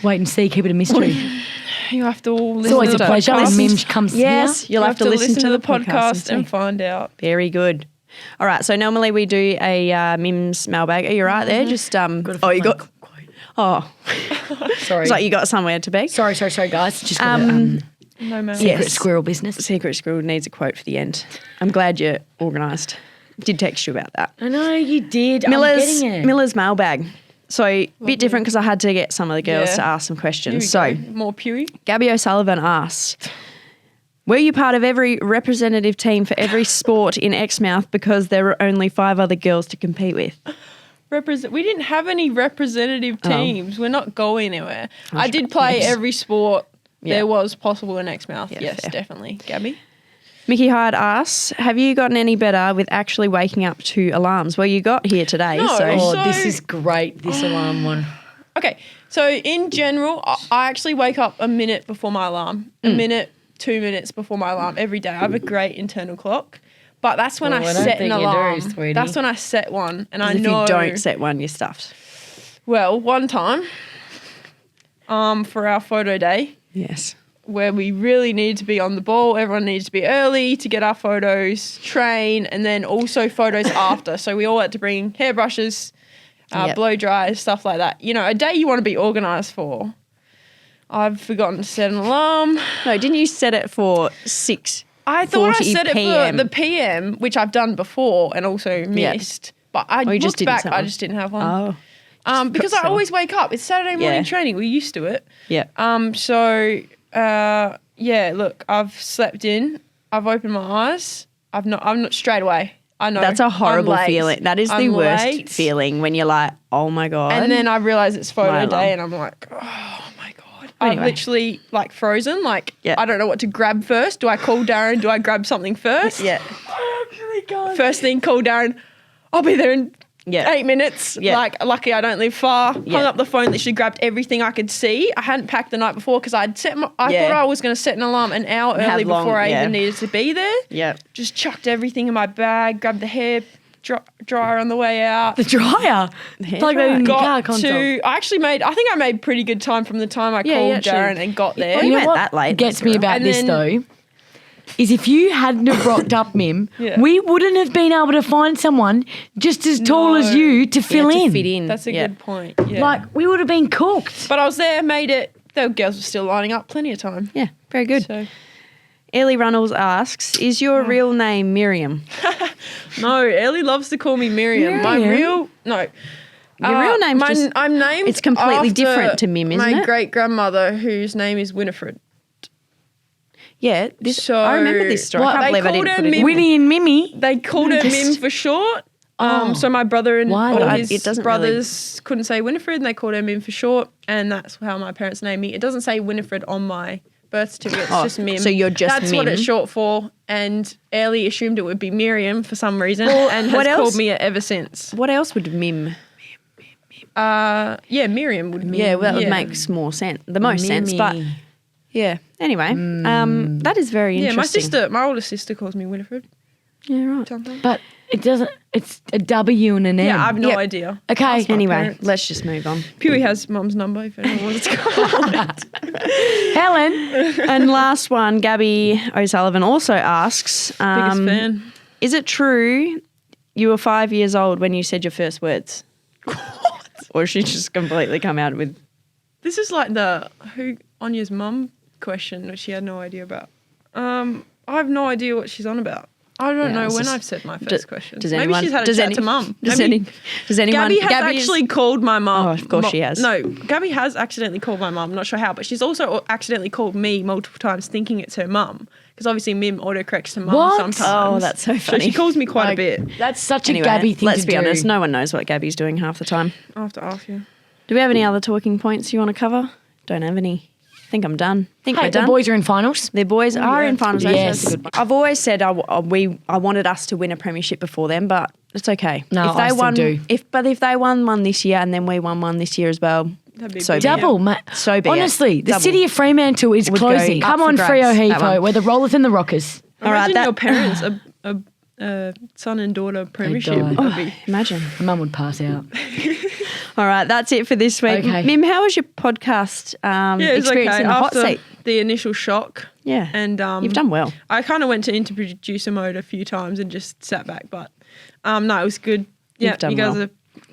Speaker 2: Wait and see. Keep it a mystery.
Speaker 3: You have to all listen
Speaker 2: It's always
Speaker 3: to
Speaker 2: a
Speaker 3: the
Speaker 2: pleasure when
Speaker 3: podcast.
Speaker 2: Mim comes
Speaker 1: Yes,
Speaker 2: here.
Speaker 1: you'll have to listen to the podcast
Speaker 3: and
Speaker 1: see.
Speaker 3: find out.
Speaker 1: Very good. All right, so normally we do a Mim's mailbag. Are you right there? Just you got. Oh,
Speaker 2: Sorry.
Speaker 1: it's like you got somewhere to be.
Speaker 2: Sorry, guys. Just got a,
Speaker 3: No matter.
Speaker 2: secret
Speaker 1: Yes.
Speaker 2: squirrel business.
Speaker 1: Secret Squirrel needs a quote for the end. I'm glad you're organised. Did text you about that.
Speaker 2: I know you did. I'm getting it.
Speaker 1: Miller's mailbag. So a bit different because I had to get some of the girls
Speaker 3: Yeah.
Speaker 1: to ask some
Speaker 3: Here we
Speaker 1: questions. So
Speaker 3: go. More Pewee.
Speaker 1: Gabby O'Sullivan asks, were you part of every representative team for every sport in Exmouth because there were only 5 other girls to compete with?
Speaker 3: We didn't have any representative teams. We're not going anywhere. I did play
Speaker 1: Yes.
Speaker 3: every sport
Speaker 1: Yeah.
Speaker 3: there was possible in Exmouth.
Speaker 1: Yeah,
Speaker 3: Yes,
Speaker 1: fair.
Speaker 3: definitely. Gabby?
Speaker 1: Mickey Hyde asks, have you gotten any better with actually waking up to alarms? Well, you got here today.
Speaker 3: No.
Speaker 1: So
Speaker 2: Oh,
Speaker 3: So-
Speaker 2: this is great. This alarm one.
Speaker 3: Okay, so in general, I actually wake up a minute before my alarm, a minute, 2 minutes before my alarm every day. I have a great internal clock, but that's when
Speaker 2: Well, I
Speaker 3: I
Speaker 2: don't
Speaker 3: set
Speaker 2: think
Speaker 3: an
Speaker 2: you do,
Speaker 3: alarm.
Speaker 2: sweetie.
Speaker 3: That's when I set one, and I
Speaker 1: if
Speaker 3: know.
Speaker 1: you don't set one, you're stuffed.
Speaker 3: Well, one time, for our photo day,
Speaker 1: Yes.
Speaker 3: where we really needed to be on the ball. Everyone needed to be early to get our photos, train, and then also photos after. So we all had to bring hairbrushes,
Speaker 1: Yep.
Speaker 3: blow dryers, stuff like that. A day you want to be organised for. I've forgotten to set an alarm.
Speaker 1: No, didn't you set it for 6?
Speaker 3: I thought I
Speaker 1: 40
Speaker 3: set it
Speaker 1: PM.
Speaker 3: for the PM, which I've done before and also missed. But I
Speaker 1: you just
Speaker 3: looked
Speaker 1: didn't
Speaker 3: back,
Speaker 1: set
Speaker 3: I
Speaker 1: one?
Speaker 3: just didn't have one.
Speaker 1: Oh.
Speaker 3: Because I always wake up. It's Saturday morning
Speaker 1: Yeah.
Speaker 3: training. We're used to it.
Speaker 1: Yeah.
Speaker 3: Look, I've slept in. I've opened my eyes. I'm not straight away. I know.
Speaker 1: That's a horrible
Speaker 3: I'm late.
Speaker 1: feeling. That is the
Speaker 3: I'm
Speaker 1: worst
Speaker 3: late.
Speaker 1: feeling when you're like, oh my God.
Speaker 3: And then I realise it's
Speaker 1: My
Speaker 3: photo
Speaker 1: alarm.
Speaker 3: day and I'm like, oh my God. I'm
Speaker 1: Anyway.
Speaker 3: literally like frozen. Like,
Speaker 1: Yeah.
Speaker 3: I don't know what to grab first. Do I call Darren? Do I grab something first?
Speaker 1: Yeah.
Speaker 3: First thing, call Darren. I'll be there in
Speaker 1: Yeah.
Speaker 3: 8 minutes.
Speaker 1: Yeah.
Speaker 3: Like, lucky I don't live far.
Speaker 1: Yeah.
Speaker 3: Hung up the phone, literally grabbed everything I could see. I hadn't packed the night before because I
Speaker 1: Yeah.
Speaker 3: thought I was going to set an alarm an hour
Speaker 1: How
Speaker 3: early
Speaker 1: long-
Speaker 3: before I
Speaker 1: yeah.
Speaker 3: even needed to be there.
Speaker 1: Yeah.
Speaker 3: Just chucked everything in my bag, grabbed the hair dryer on the way out.
Speaker 2: The dryer. Plug that in your car
Speaker 3: Got
Speaker 2: console.
Speaker 3: I think I made pretty good time from the time I
Speaker 1: Yeah,
Speaker 3: called
Speaker 1: you actually-
Speaker 3: Darren and got there.
Speaker 1: Well, you went
Speaker 2: what
Speaker 1: that late.
Speaker 2: gets
Speaker 1: That's
Speaker 2: me
Speaker 1: all
Speaker 2: about
Speaker 3: right.
Speaker 2: this
Speaker 3: And
Speaker 2: though is if you hadn't have rocked up, Mim, we wouldn't have been able to find someone just as tall as you to fill in.
Speaker 1: To fit in.
Speaker 3: That's a good point. Yeah.
Speaker 2: Like, we would have been cooked.
Speaker 3: But I was there, made it. The girls were still lining up plenty of time.
Speaker 1: Yeah, very good.
Speaker 3: So.
Speaker 1: Ellie Runnels asks, is your real name Miriam?
Speaker 3: No, Ellie loves to call me Miriam. My real
Speaker 1: Your real name's just...
Speaker 3: I'm named
Speaker 1: It's completely
Speaker 3: after
Speaker 1: different to Mim, isn't it?
Speaker 3: my great-grandmother, whose name is Winifred.
Speaker 1: Yeah, I remember this story. I can't believe I didn't put it in.
Speaker 2: Winnie and Mimi.
Speaker 3: They called her Mim for short. So my brother and all his brothers couldn't say Winifred, and they called her Mim for short, and that's how my parents named me. It doesn't say Winifred on my birth certificate. It's just Mim.
Speaker 1: So you're just
Speaker 3: That's
Speaker 1: Mim.
Speaker 3: what it's short for. And Ellie assumed it would be Miriam for some reason, and has called me it ever since.
Speaker 1: What else would Mim?
Speaker 3: Miriam would.
Speaker 1: Yeah, well, that would make more sense. The most sense, but yeah. Anyway, that is very interesting.
Speaker 3: My older sister calls me Winifred.
Speaker 1: Yeah, right.
Speaker 2: But it doesn't, it's a W and an M.
Speaker 3: Yeah, I have no idea.
Speaker 2: Okay.
Speaker 1: Anyway,
Speaker 3: parents.
Speaker 1: let's just move on.
Speaker 3: Pewee has mum's number if anyone wants to call it.
Speaker 2: Helen.
Speaker 1: And last one, Gabby O'Sullivan also asks,
Speaker 3: Biggest fan.
Speaker 1: is it true you were 5 years old when you said your first words?
Speaker 3: What?
Speaker 1: Or she just completely come out with...
Speaker 3: This is like the Anya's mum question, which she had no idea about. I have no idea what she's on about. I don't know when I've said my first question. Maybe she's had a chat to mum.
Speaker 1: Does anyone...
Speaker 3: Gabby has actually called my mum.
Speaker 1: Oh, of course she has.
Speaker 3: No, Gabby has accidentally called my mum. I'm not sure how, but she's also accidentally called me multiple times thinking it's her mum. Because obviously Mim autocorrects to mum sometimes.
Speaker 1: Oh, that's so funny.
Speaker 3: So she calls me quite a bit.
Speaker 2: That's such a Gabby thing to do.
Speaker 1: Let's be honest, no one knows what Gabby's doing half the time.
Speaker 3: I'll have to ask you.
Speaker 1: Do we have any other talking points you want to cover? Don't have any. I think I'm done. We're done.
Speaker 2: The boys are in finals.
Speaker 1: The boys are in finals.
Speaker 2: Yes.
Speaker 1: That's a good one. I've always said I wanted us to win a premiership before them, but it's okay.
Speaker 2: No,
Speaker 1: if they
Speaker 2: I still do.
Speaker 1: If they won one this year and then we won one this year as well,
Speaker 3: That'd be
Speaker 1: so
Speaker 3: big.
Speaker 2: Double, mate.
Speaker 1: So be it.
Speaker 2: Honestly, the
Speaker 1: Double.
Speaker 2: city of Fremantle is
Speaker 1: Would
Speaker 2: closing.
Speaker 1: go up
Speaker 2: Come
Speaker 1: for
Speaker 2: on,
Speaker 1: grabs,
Speaker 2: Freo
Speaker 1: that one.
Speaker 2: Hepo. We're the Rollers and the Rockers.
Speaker 3: Imagine your parents a son and daughter premiership.
Speaker 2: die.
Speaker 3: That'd be
Speaker 1: Imagine.
Speaker 2: Mum would pass out.
Speaker 1: All right, that's it for this week.
Speaker 2: Okay.
Speaker 1: Mim, how was your podcast
Speaker 3: it was
Speaker 1: experience
Speaker 3: okay.
Speaker 1: in the hot
Speaker 3: After
Speaker 1: seat?
Speaker 3: the initial shock.
Speaker 1: Yeah,
Speaker 3: And
Speaker 1: you've done well.
Speaker 3: I kind of went into producer mode a few times and just sat back, but no, it was good. Yeah,
Speaker 1: You've done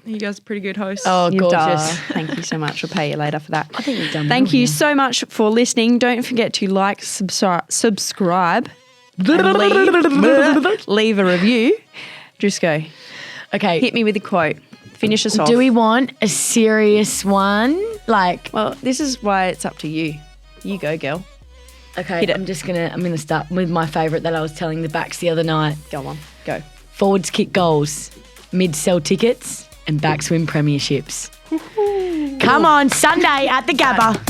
Speaker 3: you guys are pretty good hosts.
Speaker 2: Oh,
Speaker 1: You've
Speaker 2: gorgeous.
Speaker 1: done. Thank you so much. We'll pay you later for that.
Speaker 2: I think you've done
Speaker 1: Thank
Speaker 2: well,
Speaker 1: you
Speaker 2: yeah.
Speaker 1: so much for listening. Don't forget to like, subscribe, and leave a review. Drisco,
Speaker 2: Okay.
Speaker 1: hit me with a quote. Finish us off.
Speaker 2: Do we want a serious one? Like,
Speaker 1: Well, this is why it's up to you. You go, girl.
Speaker 2: okay,
Speaker 1: Hit it.
Speaker 2: I'm gonna start with my favourite that I was telling the backs the other night.
Speaker 1: Go on. Go.
Speaker 2: Forwards kick goals, mids sell tickets, and backs win premierships. Come on, Sunday at the Gabba.